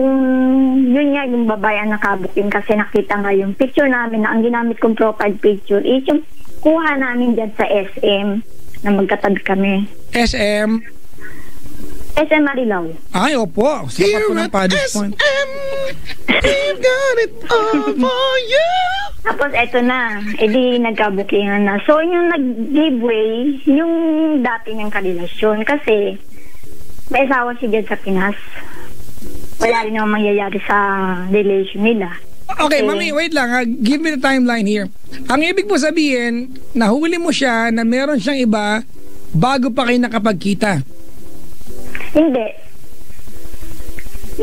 yun nga yung babae ang nakabuking kasi nakita nga yung picture namin na ang ginamit kong profile picture is yung kuha namin dyan sa SM na magkatabi kami. SM? SM Marilao. Ay, opo. Sapat po ng Paddy's Point. We've got it all for you. Tapos eto na, edi nagkabukingan na. So yung nag-giveaway, yung dati niyang karelasyon kasi may asawa siya dyan sa Pinas. Wala rin naman mangyayari sa relation nila. Okay, mami, wait lang. Give me the timeline here. Ang ibig po sabihin, nahuli mo siya na meron siyang iba bago pa kayo nakapagkita. Hindi.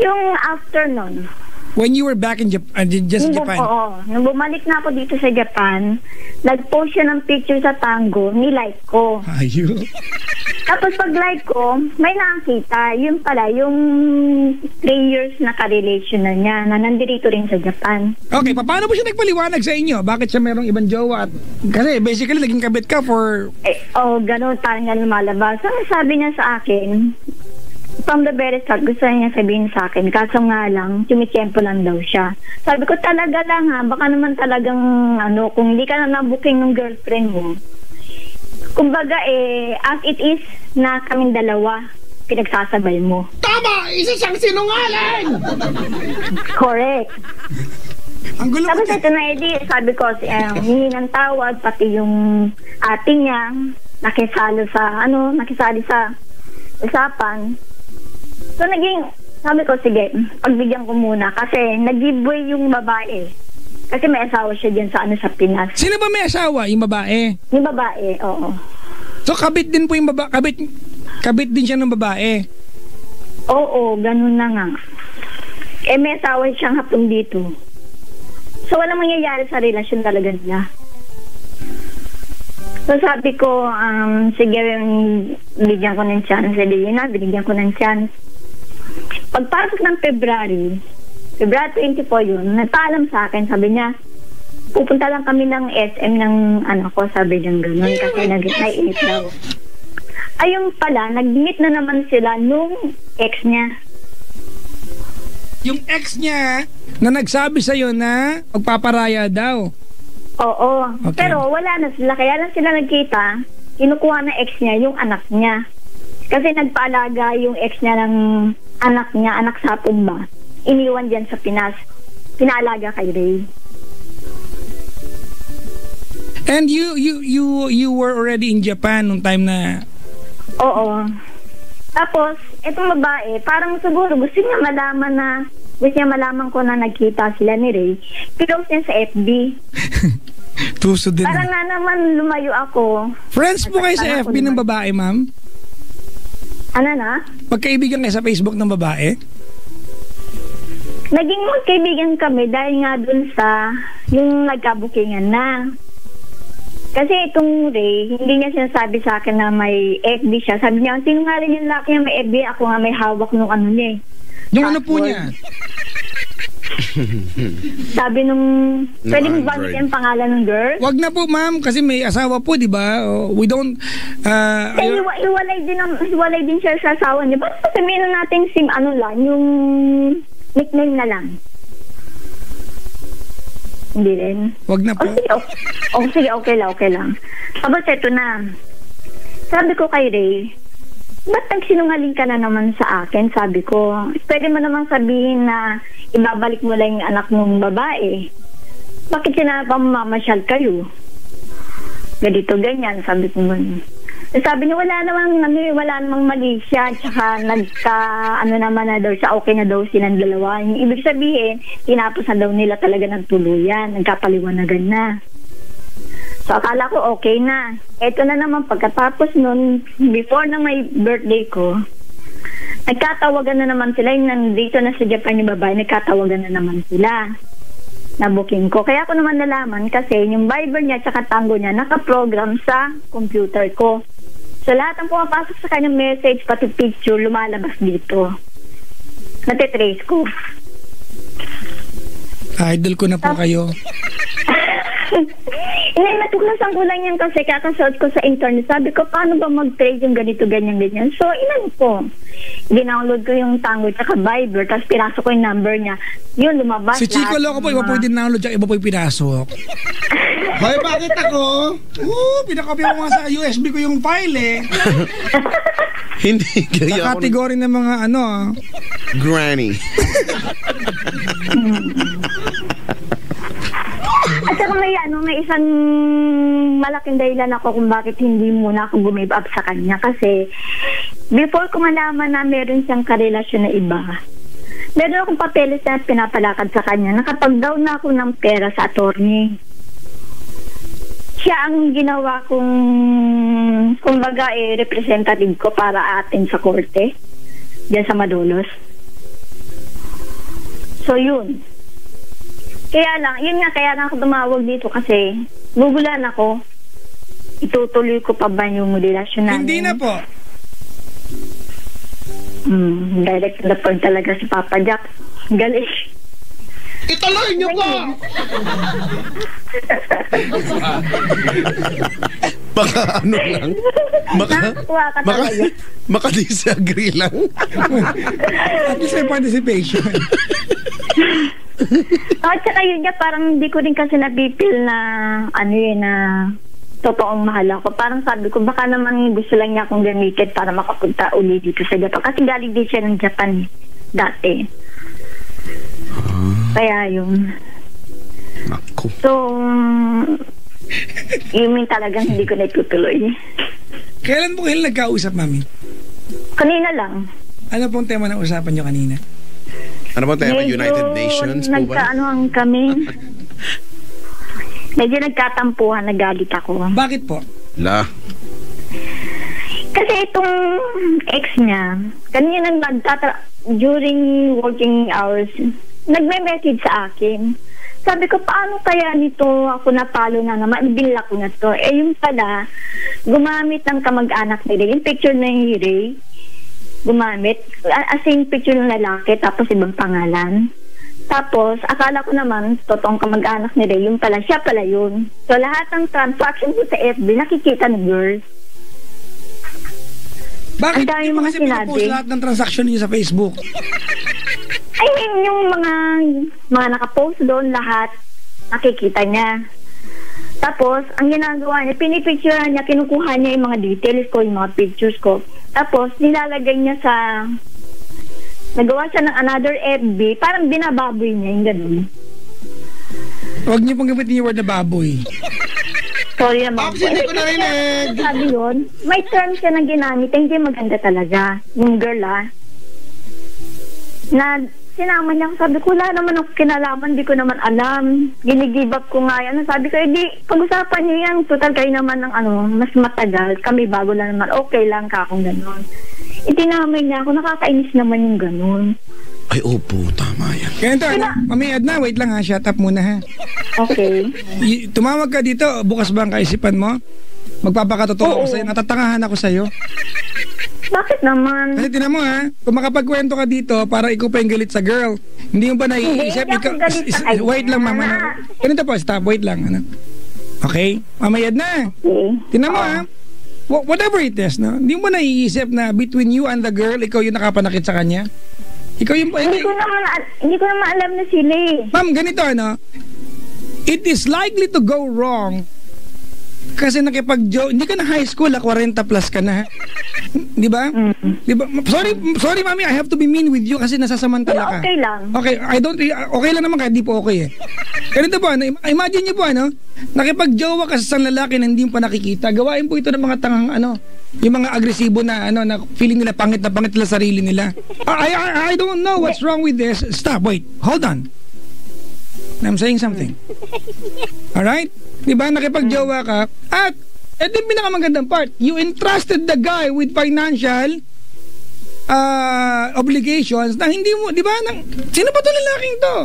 Yung after nun. When you were back in Japan? Oo. Nung bumalik na ako dito sa Japan, nag-post siya ng picture sa Tango, ni-like ko. Ayun. Tapos pag-like ko, may nakakita. Yun pala, yung 3 years na ka-relation na niya, na nandito rin sa Japan. Okay, paano po siya nagpaliwanag sa inyo? Bakit siya merong ibang jowa? Kasi basically, naging kabit ka for... Ganun, parang nga lumalabas. Ang sabi niya sa akin, from the very start, gusto niya sabihin sa akin, kaso nga lang, tumitiyempo lang daw siya. Sabi ko, talaga lang ha, baka naman talagang, kung hindi ka na na-booking ng girlfriend mo, kumbaga as it is na kaming dalawa, pinagsasabay mo. Tama! Isa siyang sinungaling! Correct. Ang gulo Tapos ito na, sabi ko, hingi ng tawad, pati yung ate niya, nakisali sa usapan. So sabi ko, sige, pagbigyan ko muna kasi nag-giveaway yung babae. Kasi may asawa siya dyan sa Pinas. Sino ba may asawa? Yung babae? Yung babae, oo. So kabit din po yung babae? Kabit din siya ng babae? Oo, ganun na nga. May asawa siyang hapon dito. So walang mangyayari sa relasyon talaga nila. So sabi ko, sige, bigyan ko ng chance. Binigyan ko ng chance. Pagpasok ng February 24 yun, nagpaalam sa akin, sabi niya, pupunta lang kami ng SM ng anak ko, sabi niya gano'n, kasi nag-init daw. Ayun pala, nag-meet na naman sila nung ex niya. Yung ex niya na nagsabi sa'yo na magpaparaya daw. Oo, okay. Pero wala na sila, kaya lang sila nagkita, kinukuha ng ex niya yung anak niya. Kasi nagpaalaga yung ex niya ng anak niya, anak sapon ba? Iniwan dyan sa Pinas. Pinaalaga kay Ray. And you were already in Japan nung time na... Oo. Tapos, itong babae, parang siguro gusto niya malaman na Gusto niya malaman ko na nagkita sila ni Ray. Pinost niya sa FB. Tuso din. Parang nga naman lumayo ako. Friends po kayo sa FB ng babae, ma'am? Ano na? Magkaibigan kayo sa Facebook ng babae? Naging magkaibigan kami dahil nga dun sa yung nagkabukingan na. Kasi itong Ray, hindi niya sinasabi sa akin na may FB siya. Sabi niya, sino nga rin yung laki na may FB? Ako nga may hawak nung ano niya eh. Yung ano po niya? Sabi nung, pwede mo ba ang pangalan ng girl? Wag na po, ma'am, kasi may asawa po, di ba? We don't... hiwalay din siya sa asawa niya. Ba't sabihin na natin ano lang, yung nickname na lang. Hindi rin. Wag na po. Sige, okay lang. Tapos eto na. Sabi ko kay Ray, ba't nagsinungaling ka na naman sa akin? Sabi ko, pwede mo naman sabihin na ibabalik mo lang yung anak mong babae. Bakit sinapamamasyal kayo? Ganito, ganyan, sabi ko nun. Sabi niya, wala namang mali siya, tsaka naman na daw siya, okay na daw silang dalawa. Yung ibig sabihin, tinapos na daw nila talaga ng tuluyan, nagkapaliwanagan na. So, akala ko okay na. Eto na naman, pagkatapos nun, before na may birthday ko, nagkatawagan na naman sila, yung nandito na sa Japan yung babae, nagkatawagan na naman sila. Na-booking ko. Kaya ako naman nalaman kasi yung Viber niya at Tango niya nakaprogram sa computer ko. So lahat ng pumapasok sa kanyang message pati picture lumalabas dito. Natitrace ko. Idol ko na po kayo. Natuklasan ko lang yan kasi kakasuot ko sa internet. Sabi ko, paano ba mag-trade yung ganito, ganyan. So, ko. Dinownload ko yung Tango at Viber, tapos pinasok ko yung number niya. Yun, lumabas. Si Chico Loco po, iba po yung dinownload at iba po yung pinasok. Hoy, bakit ako? Pinakopya ko nga sa USB ko yung file eh. Hindi kaya sa category ng mga Granny. At saka may isang malaking dahilan ako kung bakit hindi muna ako gumive up sa kanya. Kasi before ko malaman na meron siyang karelasyon na iba, meron akong papeles na pinapalakad sa kanya. Nakapag-down na ako ng pera sa attorney. Siya ang ginawa kong kumbaga representative ko para atin sa korte diyan sa Malolos. So yun. Kaya lang ako tumawag dito kasi gugulan ako. Itutuloy ko pa ba yung relasyon namin? Hindi na po. Direct to the point talaga si Papa Jack. Galing. Ituloy niyo po! Baka ano lang. Nakakatuwa ka talaga. Maka-disagree lang. At least may participation. At saka yun nga, parang hindi ko rin kasi napipil na na totoong mahal ako. Parang sabi ko, baka naman gusto lang niya akong gamitin para makapunta uli dito sa Japan. Kasi galing din siya ng Japan dati. Kaya yun. Naku. So, yun talagang hindi ko na itutuloy. Kailan po kayo nagkausap, mami? Kanina lang. Ano pong tema ng usapan nyo kanina? Ano ba tema? United Nations po ba? Nagkaanuhan kami. Medyo nagkatampuhan, nagalit ako. Bakit po? Kasi itong ex niya, kanina during working hours, nagme-message sa akin. Sabi ko, paano kaya nito ako napalo na naman, binla ko na to. Yung pala, gumamit ng kamag-anak ni Ray. Yung picture na yung Ray, gumamit. As in, picture ng lalaki, tapos ibang pangalan. Tapos, akala ko naman, totoong kamag-anak ni Ray, yung pala, siya pala yun. So, lahat ng transaction ko sa FB, nakikita ng girls. Bakit? Hindi mo kasi pinapost lahat ng transaction niyo sa Facebook? I mean, yung mga nakapost doon, lahat, nakikita niya. Tapos, ang ginagawa niya, pinipicturean niya, kinukuha niya yung mga details ko, yung mga pictures ko. Tapos, nilalagay niya nagawa siya ng another FB, parang binababoy niya, yung ganun. Huwag niyo pang gamitin yung word na baboy. Sorry naman. Hindi ko narinig. Sabi yun, may term siya na ginamit, hindi maganda talaga. Yung girl, na sinama niya ako. Sabi ko, wala naman ako kinalaman, di ko naman alam. Ginigib up ko nga yan. Sabi ko, di, pag-usapan niyo yan. Total kayo naman ng mas matagal. Kami bago lang naman. Okay lang ka kung gano'n. Itinamay niya ako. Nakakainis naman yung gano'n. Ay, opo, tama yan. Ganito, Mami Edna, wait lang ha. Shut up muna ha. Okay. Tumawag ka dito. Bukas ba ang kaisipan mo? Magpapakatotoo ako sa'yo. Natatangahan ako sa'yo. Bakit naman? Kasi tinan mo ha, kung makapagkwento ka dito para ikaw pa yung galit sa girl, hindi mo ba naiisip? Wait lang mama. Ganito po, stop, wait lang. Ano? Okay? Mamayad na. Okay. Tinan mo ha, whatever it is, no? Hindi mo ba naiisip na between you and the girl, ikaw yung nakapanakit sa kanya? Ikaw yung... Hindi ko naman alam na sila eh. Ma'am, ganito ano, it is likely to go wrong kasi nakipag-joke, hindi ka na high school, 40 plus ka na. Di ba? Di ba? Sorry mami, I have to be mean with you kasi nasasamantala ka. Okay lang. Okay, okay lang naman kahit di po okay eh. Ganito po, imagine niyo po nakipag-jowa ka sa isang lalaki na hindi mo pa nakikita. Gawain po ito ng mga tangang yung mga agresibo na na feeling nila pangit na pangit nila sarili nila. I don't know what's wrong with this. Stop, wait. Hold on. I'm saying something. Alright? Diba, nakipag-jowa ka at ito yung pinakamagandang part. You entrusted the guy with financial obligations na hindi mo, diba, sino ba ito lalaking to?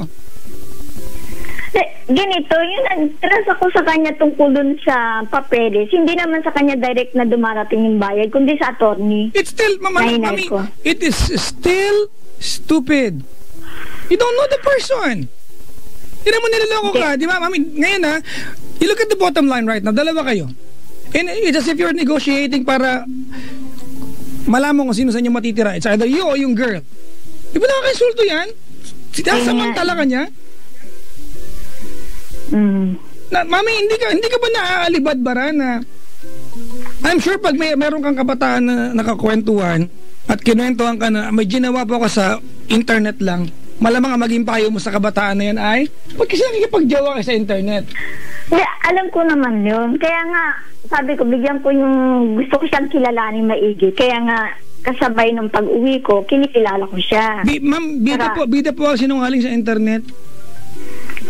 Ganito, yun nag-trust ako sa kanya tungkol dun sa papeles. Hindi naman sa kanya direct na dumarating yung bayad, kundi sa attorney. It's still, mami, it is still stupid. You don't know the person. Hindi mo niloloko ka, di ba? Mami, ngayon you look at the bottom line right now, dalawa kayo. And it's as if you're negotiating para malaman kung sino sa inyo matitira. It's either you or yung girl. Di ba nakakainsulto yan? Samantala ka niya? Mami, hindi ka ba naaalibad bara na I'm sure pag meron kang kabataan na nakakwentuhan at kinwentuhan ka na may ginawa pa ako sa internet lang, malamang ang maging payo mo sa kabataan na yan ay pag kasi nakikipagjawa ka sa internet. Yeah, alam ko naman yun. Kaya nga, sabi ko, bigyan ko yung gusto ko siyang kilalanin maigi. Kaya nga, kasabay nung pag-uwi ko, kinikilala ko siya. Ma'am, bida po ako sinungaling sa internet.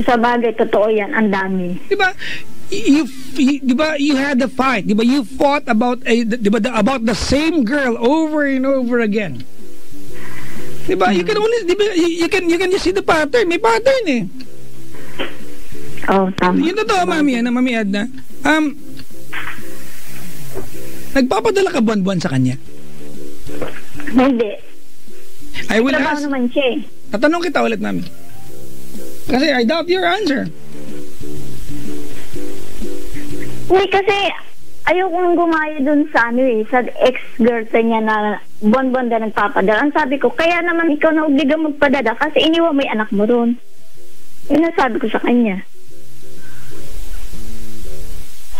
Sa bagay, totoo yan. Ang dami. Diba? You had a fight. Diba? You fought about about the same girl over and over again. Diba? You can only you can just see the pattern. May pattern eh. Oh, tama. Yun totoo, Mami Edna. Nagpapadala ka buwan-buwan sa kanya? Hindi. I will trabaho ask. naman siya eh. Tatanong kita ulit, Mami. Kasi I doubt your answer. Hindi kasi ayoko nang gumaya dun sa sa ex-girlfriend niya na buwan-buwan na nagpapadala. Ang sabi ko, kaya naman ikaw na obliga magpadala kasi iniwan mo yung anak mo ron. Yun ang sabi ko sa kanya.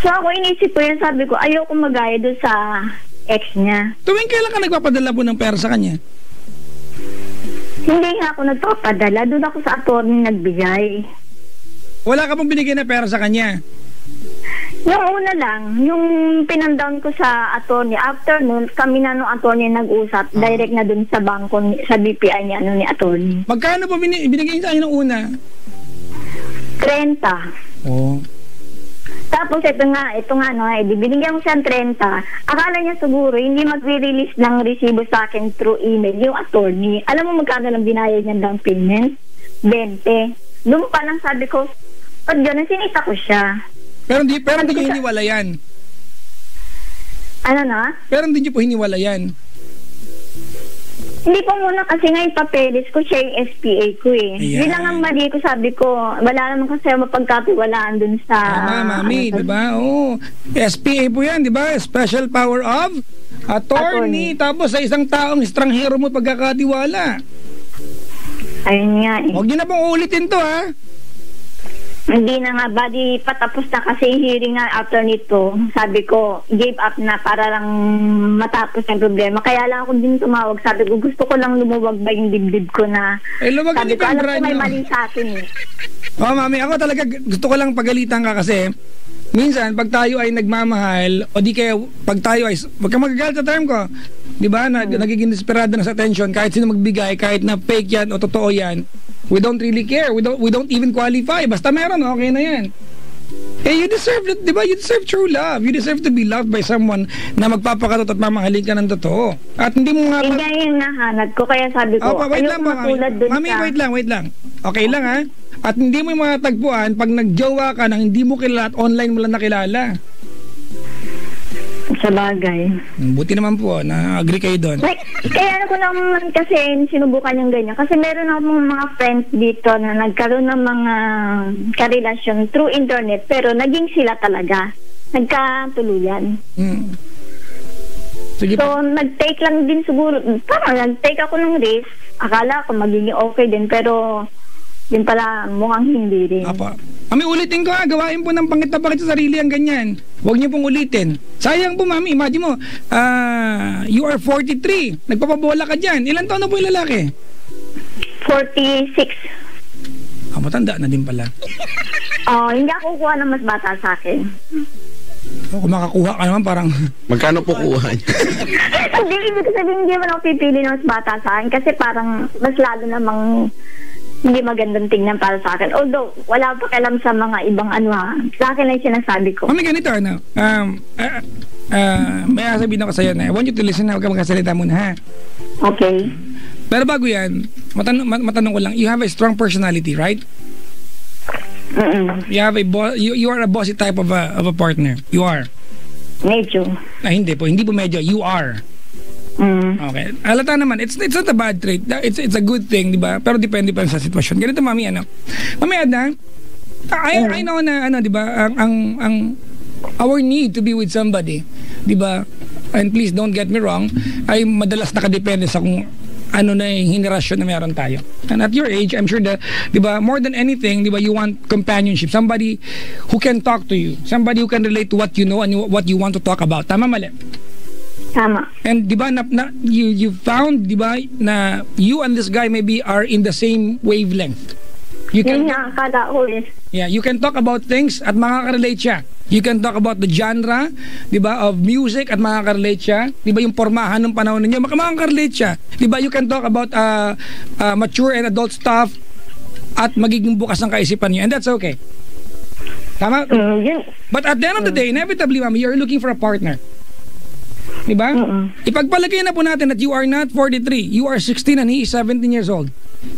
So ako inisip ko yun, sabi ko, ayoko magaya dun sa ex niya. Tuwing kailan ka nagpapadala po ng pera sa kanya? Hindi nga ako nagpapadala. Doon ako sa attorney nagbigay. Wala ka pong binigyan na pera sa kanya? Yung una lang, yung pinandown ko sa attorney. After nun, kami na nung attorney nag-usap. Direct na dun sa bangko, sa BPI niya, ni attorney. Magkano po binigay sa kanya nung una? 30. Oh. Tapos ito nga, binigyan ko siya ng 30. Akala niya siguro, hindi magre-release ng resibo sa akin through email, yung attorney. Alam mo magkano lang binayad niya down payment? 20. Doon pa lang sabi ko, pag gano'n, sinita ko siya. Pero hindi niyo hiniwala yan. Ano na? Pero hindi niyo po hiniwala yan. Hindi po muna kasi nga yung papeles ko, siya yung SPA ko eh. Yun lang ang mali ko, sabi ko, wala naman kasi mapagkatiwalaan dun sa... Mami, diba? Oo. SPA po yan, diba? Special Power of Attorney. Tapos sa isang taong estranghero mo pagkakatiwala. Ayun nga eh. Huwag niyo na pong ulitin to, ha? Hindi na nga, badi patapos na kasi yung hearing nga after nito. Sabi ko, gave up na para lang matapos yung problema. Kaya lang ako din tumawag. Sabi ko, gusto ko lang lumuwag ba yung dibdib ko na... Luwag sabi ko, alam ko may mali sa akin eh. Mami, ako talaga gusto ko lang pagalitan ka kasi minsan, pag tayo ay nagmamahal o di kaya pag tayo ay... Wag ka magagalit sa term ko. di ba, nagiging desperado na sa attention, kahit sino magbigay, kahit na fake yan o totoo yan, we don't really care. We don't even qualify. Basta meron, okay na yan. Eh, you deserve it, di ba? You deserve true love. You deserve to be loved by someone na magpapakatot at mamahalin ka ng totoo. At hindi mo nga... Hindi yung nahanap ko, kaya sabi ko, wait lang, matulad dun Mami, sa... wait lang. Okay lang, ha? At hindi mo yung mga tagpuan pag nagjowa ka nang hindi mo kilala at online mo lang nakilala. Sa bagay. Buti naman po, na-agree kayo doon. Kaya ano ko naman kasi sinubukan yung ganyan. Kasi meron akong mga friends dito na nagkaroon ng mga karelasyon through internet, pero naging sila talaga. Nagkatuluyan. Sige So, nag-take lang din siguro. Parang nag-take ako ng risk. Akala ko magiging okay din, pero yun pala, mukhang hindi rin. Apa. Mami, ulitin ko ha. Gawain po ng pangit na bakit sa sarili ang ganyan. Huwag niyo pong ulitin. Sayang po, Mami. Imagine mo, you are 43. Nagpapabola ka dyan. Ilan taon na po yung lalaki? 46. Matanda na din pala. Hindi ako kukuha ng mas bata sa akin. Kung makakuha ka naman, parang... Magkano po kuha niya? Hindi, ibig sabihin, hindi man ako pipili ng mas bata sa akin kasi parang mas lalo namang hindi magandang tingnan para sa akin. Although, wala pa kalam sa mga ibang sa akin lang sinasabi ko. Mami, ganito, may sabihin ako sa'yo na I want you to listen na, huwag ka magkasalita muna, ha? Okay. Pero bago yan, matanong ko lang, you have a strong personality, right? You have you are a bossy type of a partner. You are. Medyo. Hindi po medyo. You are. Okay. Halata naman, it's not a bad trait. It's a good thing, di ba? Pero depende pa sa sitwasyon. Ganito, Mami, Mami, I know na, di ba, ang our need to be with somebody, di ba? And please don't get me wrong, ay madalas nakadepende sa kung ano na yung henerasyon na meron tayo. And at your age, I'm sure that, di ba, more than anything, di ba, you want companionship. Somebody who can talk to you. Somebody who can relate to what you know and what you want to talk about. Tama, mali? Tama. And di ba, you found, di ba, na you and this guy maybe are in the same wavelength. Yun nga, akala ko eh. Yeah, you can talk about things at makaka-relate siya. You can talk about the genre, di ba, of music at makaka-relate siya. Di ba, yung pormahan ng panahon ninyo, makaka-relate siya. Di ba, you can talk about mature and adult stuff at magiging bukas ng kaisipan niyo. And that's okay. Tama? But at the end of the day, inevitably, Mami, you're looking for a partner. Di ba? Ipagpalagay na po natin that you are not 43. You are 16 and he is 17 years old.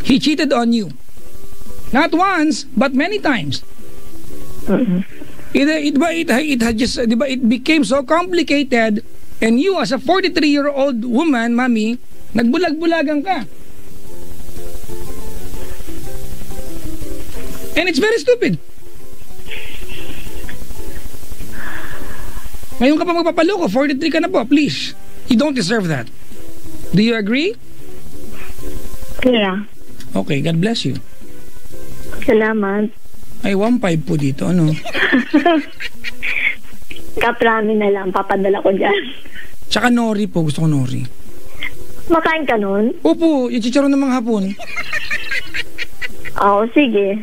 He cheated on you. Not once, but many times. It became so complicated, and you as a 43-year-old woman, Mami, nagbulag-bulagan ka. And it's very stupid. Ngayon ka pa magpapaloko, 43 ka na po, please. You don't deserve that. Do you agree? Yeah. Okay, God bless you. Salamat. Ay, 1.5 po dito, ano? Kaprami na lang, papadala ko dyan. Tsaka nori po, gusto ko nori. Makain ka nun? Opo, yung chicharon ng mga hapon. Oo, sige.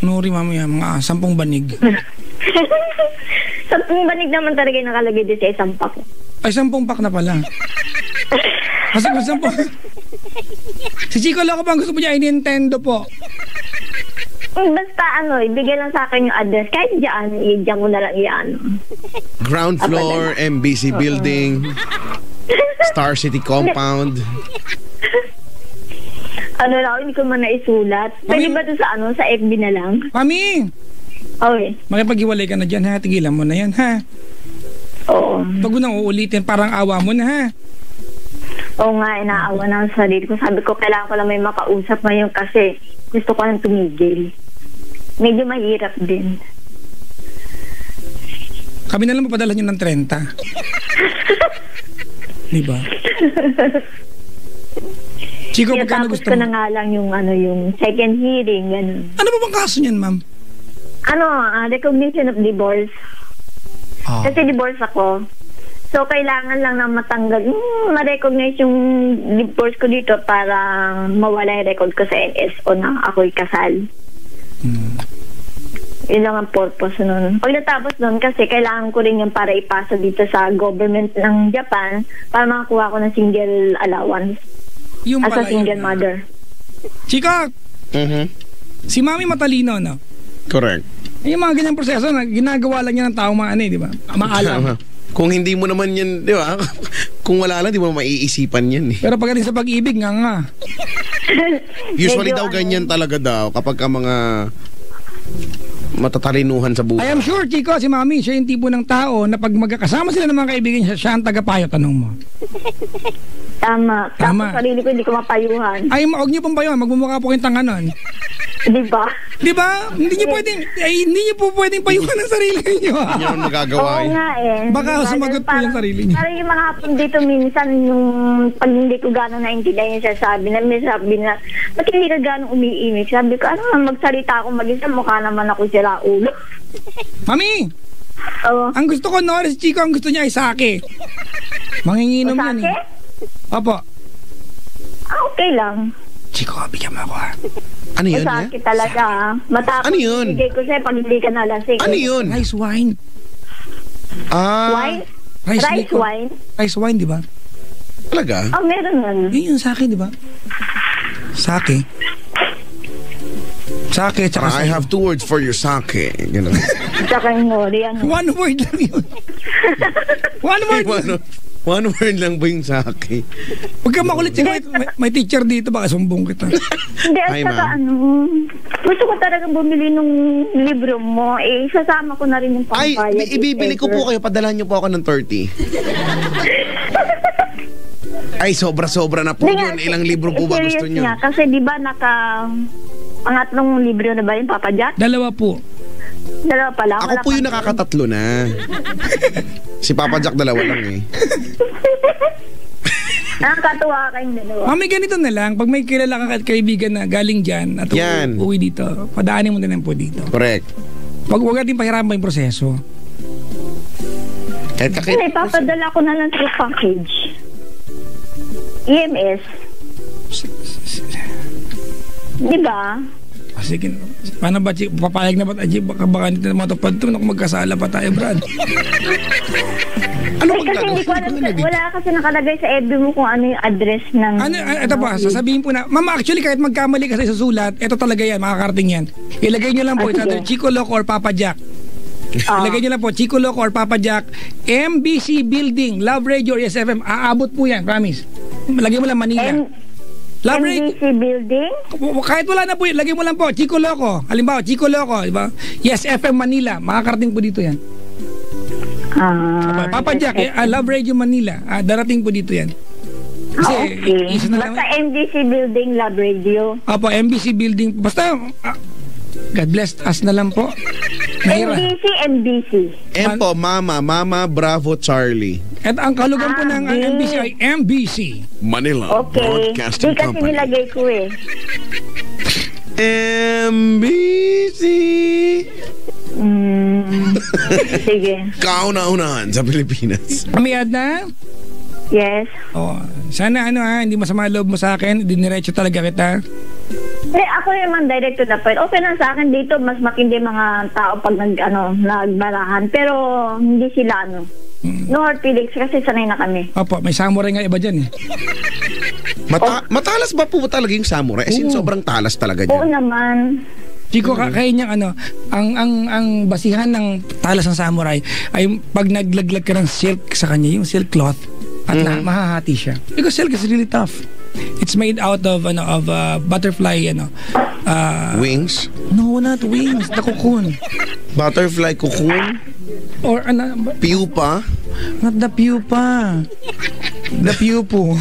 Nori mamaya, mga 10 banig. 10 banig naman talaga yung nakalagay din sa isang pack. Ay, 10 pack na pala. Kasi kung 10... Si Chico Loco pang gusto mo niya, Nintendo po. Basta ibigay lang sa akin yung address. Kahit dyan ko na lang yan. Ground floor, MBC building, Star City compound. Hindi ko man naisulat. Pwede ba ito sa FB na lang? Mami! Okay. Makipag-iwalay ka na dyan, ha? Tigilan mo na yan, ha? Oo. Pag mo nang uulitin, parang awa mo na, ha? Oo nga, inaawa na ang sarili ko. Sabi ko, kailangan ko lang may makausap ngayon kasi gusto ko nang tumigil. Medyo mahirap din. Kami na lang papadala nyo ng 30. Diba? Chico, pagkano gusto mo? Tapos ko na nga lang yung second hearing, gano'n. Ano ba bang kaso niyan, ma'am? Recognition of divorce. Kasi divorce ako. So, kailangan lang na matanggal, ma-recognize yung divorce ko dito para mawala yung record ko sa NSO na ako'y kasal. Yun lang ang purpose nun. Pag natapos nun, kasi kailangan ko rin yung para ipasa dito sa government ng Japan para makakuha ko ng single allowance Yung as a pala, single yun. mother. Chika, Mhm. si Mami matalino, no? Correct. Yung mga ganyang proseso na ginagawa lang niya ng tao mga ano, di ba? Maalam. Tama. Kung hindi mo naman yan, di ba? Kung wala lang, di mo maiisipan yan eh. Pero pagdating sa pag-ibig, nga. Usually Medyo daw ganyan talaga daw kapag ka mga matatalinuhan sa I buhay. am sure, Chico, si Mami, siya yung tipo ng tao na pag magkakasama sila ng mga kaibigan niya, siya ang tagapayo, tanong mo. Tama. Tama. Tapos sarili ko hindi ko mapayuhan. Ay, huwag niyo pong payo, magmumukha po kayong tanganon. Di ba? Di ba? Hindi niyo po pwedeng payuhan ang sarili niyo. Hindi naman magagawa Oo eh. nga eh. Baka Diba? sumagot po Parang- yung sarili niya. Parang yung mga hapon dito minsan, yung pag hindi ko gano'ng naintindihan yung sasabi na, may sabi na, ba't hindi ka gano'ng umiimik? Sabi ko, ano naman magsalita ako mag-isa, mukha naman ako sila ulo. Mami, Oo. ang gusto ko, no, si Chico, ang gusto niya ay sake. Manginginom yan Sake? eh. Opo. Okay lang. Chico, bigyan mo ako ha. Ano yun? Masakit talaga ah. Matapos Ano yun? bigay ko sa'yo pag hindi ka nalasing. Ano yun? Rice wine. Wine? Rice liquor. wine? Rice wine, di ba? Talaga? Oh, meron nun. Yun yung sake, di ba? Sake. Sake, tsaka I have 2 words for your sake. Ganun. Tsaka yung nori, ano. One word lang yun. One word lang. One word lang ba yung sake? Huwag ka makulit. May teacher dito, baka sumbong kita. Hindi, at Hi, saka ma'am. ano, gusto ko talaga bumili nung libro mo. Eh, sasama ko na rin yung Ay, pampayad. ibibili ko po kayo. Padalahan niyo po ako ng 30. Ay, sobra-sobra na po Hindi nga, yun. Ilang libro po ba gusto serious niyo? nga, kasi di ba pangatlong libro na ba yun, Papa Jack? Dalawa po. Dalawa pa lang. Ako wala po yung pang- nakakatatlo na. Si Papa Jack dalawa lang eh. Nakakatuwa kayong dalawa. Mami, ganito na lang. Pag may kilala ka kaibigan na galing dyan at Yan. uwi dito, padaanin mo na lang po dito. Correct. Huwag natin pahirapan yung proseso. Kahit Hindi, papadala ko na lang through package. EMS. Di ba? Ah, sige. Paano ba, Chico? Papayag na ba tayo? Baka nito na matupad ito. Naku, magkasala pa tayo, Brad. ano Eh, kasi hindi ko alam, wala kasi nakalagay sa FB mo kung ano yung address ng... Ito pa, sasabihin po na, Mama, actually, kahit magkamali ka sa susulat, ito talaga yan, makakarating yan. Ilagay nyo lang po, it's either Chico Loco or Papa Jack. Ilagay nyo lang po, Chico Loco or Papa Jack, MBC Building, Love Radio, SFM, aabot po yan, promise. Lagay mo lang Manila. Love Radio. MBC Building? Kahit wala na po yun, lagay mo lang po, Chico Loco. Halimbawa, Chico Loco, di ba? Yes, FM Manila, makakarating po dito yan. Papa Jack, Love Radio Manila, darating po dito yan. Kasi, okay. isa na lang. Basta MBC Building, Love Radio. Apo, MBC Building. Basta, God bless us na lang po. Mahira. MBC. M po, Mama, Bravo, Charlie. At ang kahulugan po ng MBC ay MBC. Manila Okay. Di kasi nilagay ko eh. MBC. Sige. Kauna-unahan sa Pilipinas. Kamiyad na? Yes. Oh, sana hindi masama loob mo sa akin. Diniretso talaga kita. Eh, ako naman direct to the point. Okay lang sa akin dito, mas makindi mga tao pag nagbarahan. Pero hindi sila no hard feelings kasi sanay na kami. Opo, may samurai nga iba dyan eh. Matalas ba po talaga yung samurai? As in, Oo. sobrang talas talaga Oo dyan. naman. Chico, kaya niyang ang basihan ng talas ng samurai ay pag naglaglag ka ng silk sa kanya, yung silk cloth, at mahahati siya. Because silk is really tough. It's made out of butterfly Wings? no, not wings, the cocoon. Butterfly cocoon? Or Pupa? not the pupa. The pupo.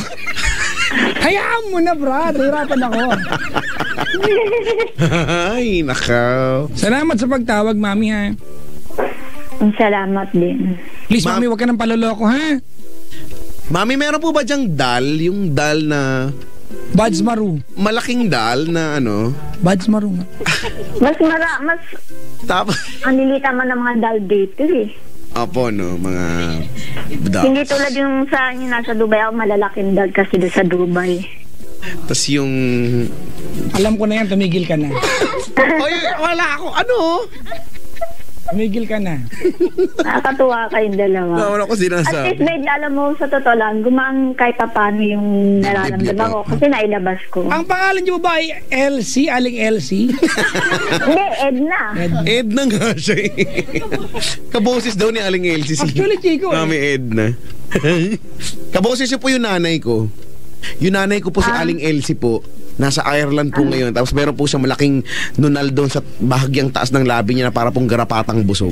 Hayaan mo na, Brad. Hirapan ako. Ay, nakaw. Salamat sa pagtawag, Mami, ha. Salamat din. Please, Mami, huwag ka nang paloloko, ha? Mami, meron po ba dyang dal? Yung dal na... Buds Maru. Malaking dal na ano? Buds Maru nga. Mas Tapos... ang lilita man ng mga dal dito eh. Opo, no? Mga... Ducks. Hindi tulad yung sa yung nasa Dubai, ako malalaking dal kasi doon sa Dubai. Tapos yung... Alam ko na yan, tumigil ka na. Oy, wala ako. Ano? Tumigil ka na. Nakakatuwa kayong dalawa. Wala ko At least, sinasabi. babe, alam mo, sa totoo lang, gumaan kahit pa paano yung nararamdaman ko kasi nailabas ko. Ang pangalan niyo ba ay Elsie? Aling Elsie? Hindi, Edna. Edna nga siya eh. Kaboses daw ni Aling Elsie. Actually, Chico, Mami Edna. Kaboses niyo po yung nanay ko. Yung nanay ko po si Aling Elsie po. Nasa Ireland po ngayon. Tapos meron po siya malaking nunal doon sa bahagyang taas ng labi niya na para pong garapatang busog.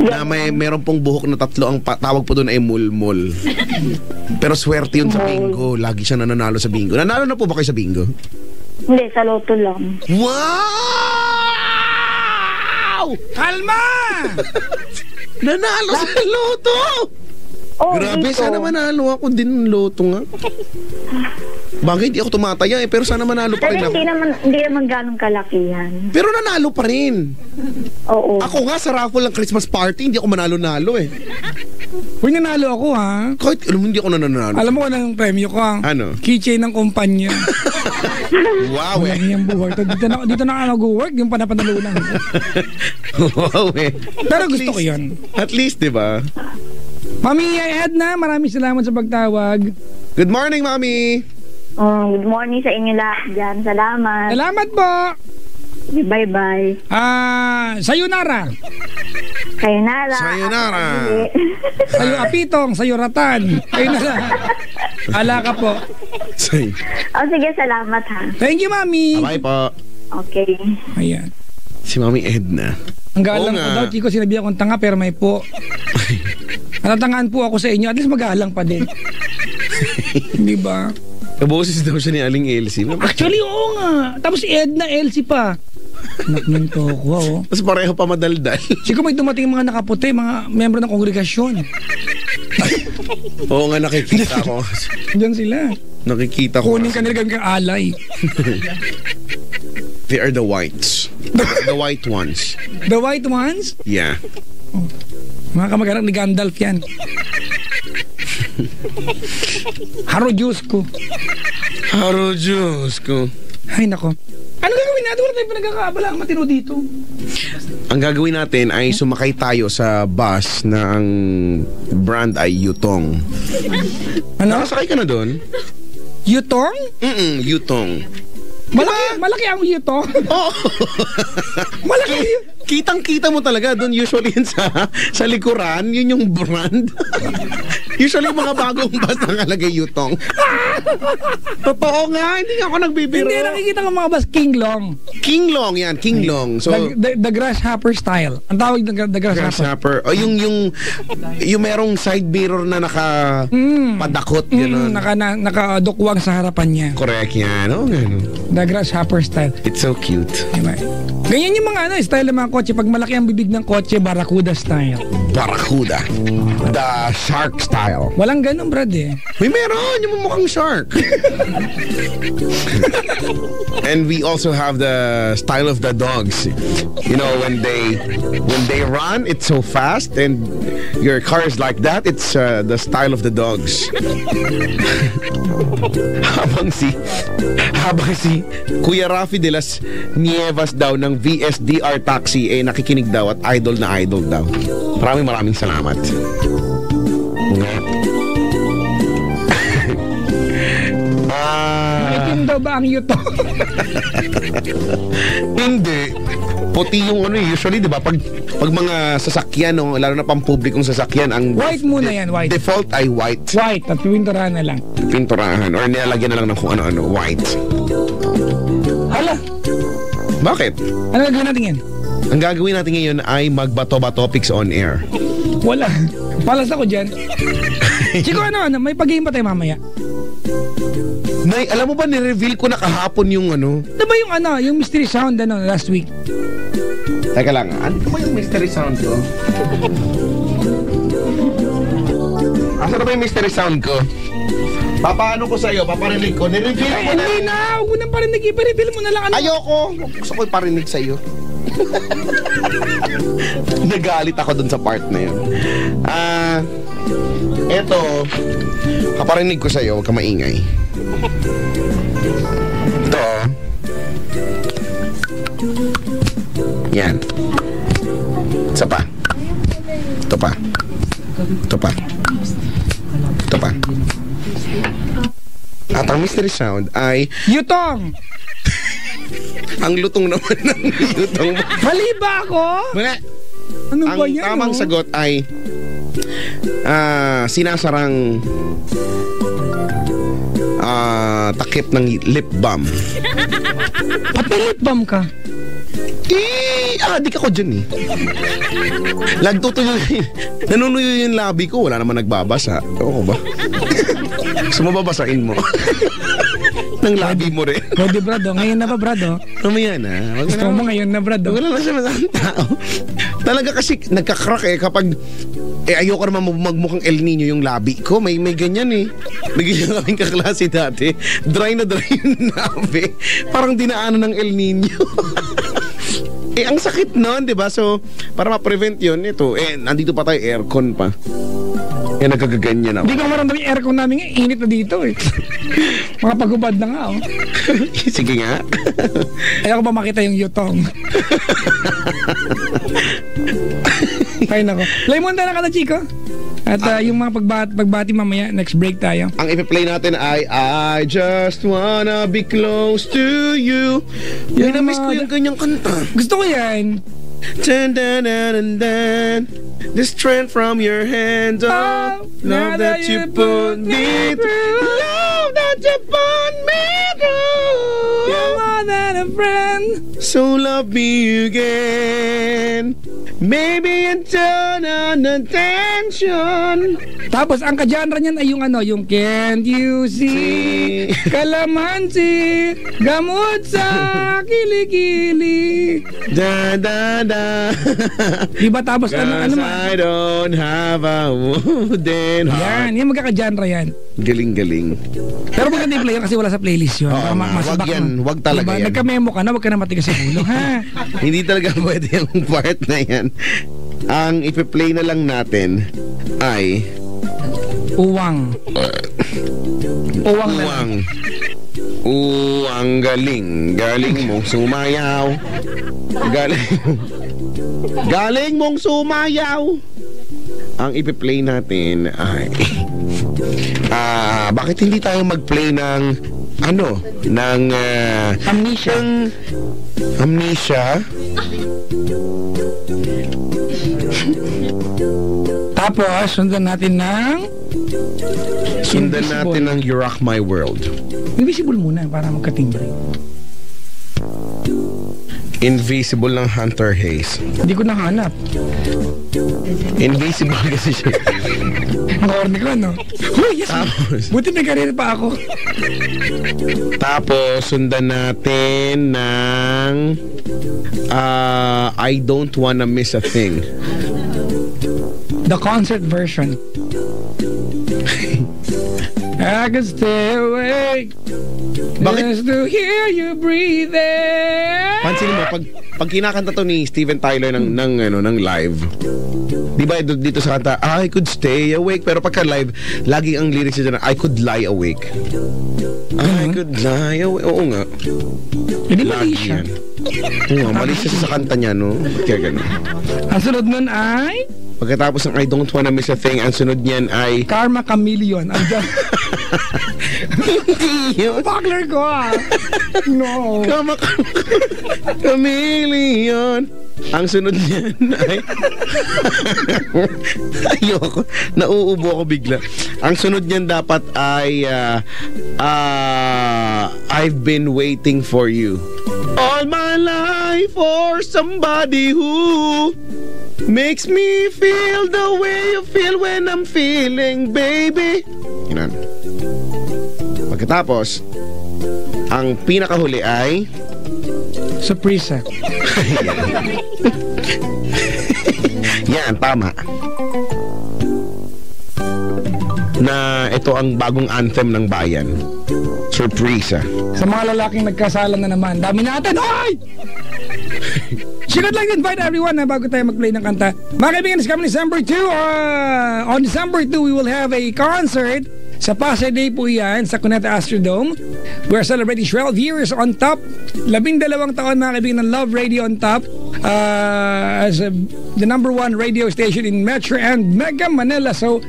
Na meron pong buhok na 3. Ang tawag po doon ay mulmul. Pero swerte yun sa bingo. Lagi siya nananalo sa bingo. Nanalo na po ba kayo sa bingo? Hindi, sa loto lang. Wow! Kalma! Nanalo sa loto! Oh, Grabe, dito. sana manalo ako din ng loto nga. Bagay, hindi ako tumataya eh. Pero sana manalo pa rin Pero ako. hindi naman ganong kalakihan. Pero nanalo pa rin. Oo. Ako nga sa raffle ng Christmas party, hindi ako manalo-nalo eh. Uy, nanalo ako ha. Kahit alam mo, hindi ako nananalo. Alam mo anong premyo ko? Ano? Keychain ng kumpanya. Wow Walang eh. yung buhay. Dito na ako nag-work, yung panapanalunan. Wow eh. Pero gusto ko yun. At least, di ba? Mami Edna, maraming salamat sa pagtawag. Good morning, Mami. Good morning sa inyo lahat dyan. Salamat. Salamat po. Bye-bye. Sayonara. Sayonara. Sayonara. Sayo apitong, sayo ratan. Ayun na lang. Ala ka po. Say. Sige, salamat ha. Thank you, Mami. Bye po. Okay. Ayan. Si Mami Edna. Ang galang Oo ko nga. daw, Chico, sinabi akong tanga pero may po. Natatangaan po ako sa inyo. At least magalang pa din. Di ba? Kaboses daw siya ni Aling Elsie. Actually, oo nga. Tapos Edna, Elsie pa. Anak ng toko, oh. Tapos pareho pa madaldal. Siguro may dumating mga nakaputi, mga membro ng kongregasyon. Oo nga, nakikita ko. Diyan sila. Nakikita ko. Kunin ka nila kang alay. They are the whites. The white ones. The white ones? Yeah. Mga kamag-anak ni Gandalf yan. Haro Diyos ko. Haro Diyos ko. Ay, nako. Ano gagawin natin? Wala tayong pinagkakaabala ang matino dito. Ang gagawin natin ay sumakay tayo sa bus na ang brand ay Yutong. Ano? Nakasakay ka na doon? Yutong? Yutong. Malaki ang yutong. Oo. Malaki. Kitang-kita mo talaga doon. Usually yun sa likuran, yun yung brand. Usually mga bagong bus nakalagay Yutong. Totoo nga, hindi nga ako nagbibiro. Hindi nakikita ng mga bus King Long. King Long yan, King Long. So, The grasshopper style. Ang tawag ng the grasshopper. grasshopper. O yung merong side mirror na nakapadakot. Gano'n. Nakadukwang sa harapan niya. Correct yan. Oh, gano'n. The grasshopper style. It's so cute. Diba? Ganyan yung mga style ng mga kotse. Pag malaki ang bibig ng kotse, Barracuda style. Barracuda. The shark style. Walang ganun, Brad eh. May meron. Yung mukhang shark. And we also have the style of the dogs. You know, when they run, it's so fast. And your car is like that. It's the style of the dogs. habang si Kuya Rafi de las Nievas daw ng VSDR Taxi nakikinig daw at idol na idol daw. Maraming salamat. Itim daw ba ang yutong? Hindi. Puti yung usually 'di ba pag mga sasakyan lalo na pampublikong sasakyan ang White muna yan, white. default ay white. White at pinturahan na lang. Pinturahan or nilalagyan na lang ng kung ano-ano white. Hala, Bakit? ano gagawin natin yan? Ang gagawin natin ngayon ay magbato-ba topics on air. Wala. Palas ako dyan. Chico, may pag-game pa tayo mamaya? Nay, alam mo ba ni-reveal ko na kahapon yung Diba yung mystery sound last week? Teka lang, ano ba yung mystery sound ko? Asa na ba yung mystery sound ko? Papaano ko sa'yo? Paparinig ko? Ni-reveal ko na. Hindi na, huwag mo nang parinig. I-reveal mo na lang. Ayoko! Gusto ko iparinig sa'yo. Nagalit ako dun sa part na yun. Eto, kaparinig ko sa'yo, huwag ka maingay. Ito. Yan. Isa pa. Ito pa. Ito pa. Ito pa. At ang mystery sound ay Yutong! ang lutong naman ng lutong. Mali ba ako? Mali. Ano Ang ba yan? tamang sagot ay sinasarang takip ng lip balm. Pati lip balm ka. Adik ako dyan eh. Lagtutuyo nanunuyo yung labi ko. Wala naman nagbabasa. Oo ba? Gusto mo babasain mo? Ng labi mo rin. Pwede, brado. Ngayon na ba, brado? Mamaya na. Gusto mo ngayon na, brado? Wala lang siya masang tao. Talaga kasi nagka-crack eh kapag ayoko naman magmukhang El Nino yung labi ko. May ganyan eh. May ganyan kaming kaklase dati. Dry na dry yung labi. Parang dinaanan ng El Nino. Ang sakit nun, di ba? So, para ma-prevent yun, ito, nandito pa tayo, aircon pa. Nagkagaganyan ako. Hindi ko maramdamin yung aircon namin ngayon. Init na dito eh. Mga pagubad na nga, oh. Sige nga. Ayaw ko ba makita yung yutong? Ay, nako. Play mo na ka na, Chico. At yung mga pagbati mamaya, next break tayo. Ang ipi-play natin ay I just wanna be close to you. Yan, na-miss ko yung ganyang kanta. Gusto ko yan. Dun, dun, dun, dun, dun. The strength from your hands, oh, love that you put me through. Love that you put me through. You're more than a friend. So love me again. Maybe and turn on attention. Tapos ang ka-genre niyan ay yung yung can't you see kalamansi gamot sa kilikili. Da da da. Diba tapos ano I don't have a wooden heart. Yan magkaka-genre yan. Galing-galing. Pero maganda yung player kasi wala sa playlist yun. Oo, wag yan. Wag talaga diba? yan. Nagka-memo ka na, wag ka na matigas sa ulo, ha? Hindi talaga pwede yung part na yan. Ang ipi-play na lang natin ay Uwang. Uwang na lang. Uwang galing. Galing mong sumayaw. Galing mong sumayaw. Ang ipi-play natin ay bakit hindi tayo mag-play ng Amnesia. Amnesia. Tapos sundan natin ng You Rock My World. Invisible muna para magkatimbre. Invisible ng Hunter Hayes. Hindi ko nahanap. Invisible kasi siya. Ang ko, no? Yes, buti may karir pa ako. Tapos, sundan natin ng I Don't Wanna Miss a Thing. The concert version. I could stay awake. Bakit? Just to hear you breathing. Pansin mo, pag kinakanta to ni Steven Tyler ng live, di ba dito sa kanta, I could stay awake, pero pagka live, lagi ang lyrics niya dyan, I could lie awake. I could lie awake. Oo nga. Hindi mali siya. Oo nga, mali siya sa kanta niya, no? Kaya gano'n. Ang sunod nun ay Pagkatapos ng I Don't Wanna Miss a Thing, ang sunod niyan ay Karma Chameleon. hindi yun. Pakler ko No. Karma Chameleon. Ang sunod niyan ay ayoko, nauubo ako bigla. Ang sunod niyan dapat ay I've been waiting for you all my life for somebody who makes me feel the way you feel when I'm feeling, baby. Yan. Pagkatapos, ang pinakahuli ay Surprise. yan, tama. Na ito ang bagong anthem ng bayan. Surprise. Sa mga lalaking nagkasala na naman, dami natin. Hoy! She would like to invite everyone na bago tayo mag-play ng kanta. Mga kaibigan, this coming December 2, on December 2, we will have a concert Sa Pasay Day po yan, sa Cuneta Astrodome. We're celebrating 12 years on top. 12 taon mga kaibigan ng Love Radio on top. As the number 1 radio station in Metro and Mega Manila. So,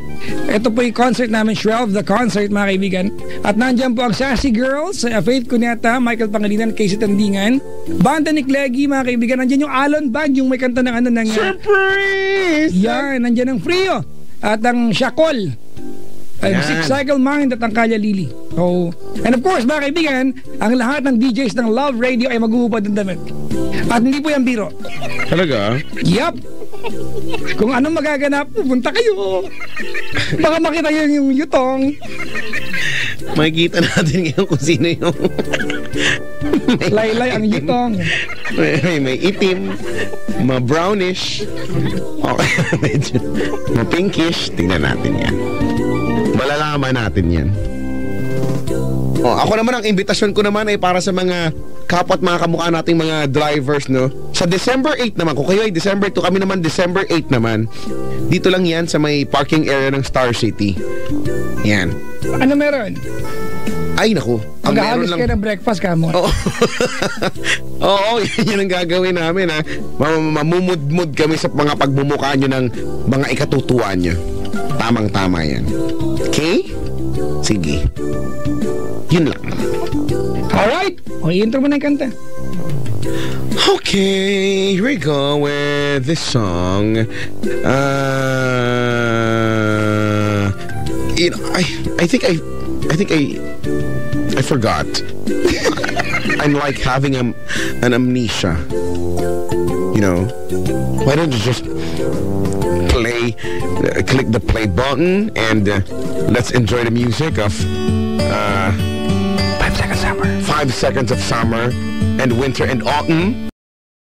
ito po yung concert namin, 12, the concert mga kaibigan. At nandyan po ang Sassy Girls, Faith Cuneta, Michael Pangilinan, Casey Tandingan, Banda ni Cleggy mga kaibigan. Nandyan yung Alon Band, yung may kanta ng ng Surprise! yan, nandyan ang Frio at ang Shakol. Six Cycle Mind at ang Kalya Lili. So, and of course, mga kaibigan, ang lahat ng DJs ng Love Radio ay maghuhubad ng damit. At hindi po yan biro. Talaga? Yup! Kung anong magaganap, pupunta kayo. Baka makita yun yung yutong. Makikita natin ngayon kung sino yung... Laylay ang yutong. May itim, ma-brownish, okay, medyo ma-pinkish. Tingnan natin yan. Malalaman natin yan. Ako naman, ang imbitasyon ko naman ay para sa mga kapwa at mga kamukha nating mga drivers, no? Sa December 8 naman, kung kayo ay December 2, kami naman December 8 naman. Dito lang yan sa may parking area ng Star City. Yan. Ano meron? Ay, naku. Ang meron Mag-aalis lang... kayo ng breakfast ka mo. Oo, yan ang gagawin namin, ha. Mamumudmud kami sa mga pagbumuka nyo ng mga ikatutuwa nyo. Tamang-tama yan. Okay? Sige. Yun lang. Alright. Intro mo na yung kanta. Okay, here we go with this song. You know, I think I forgot. I'm like having an amnesia. You know, why don't you just click the play button and let's enjoy the music of 5 Seconds of Summer and Winter and Autumn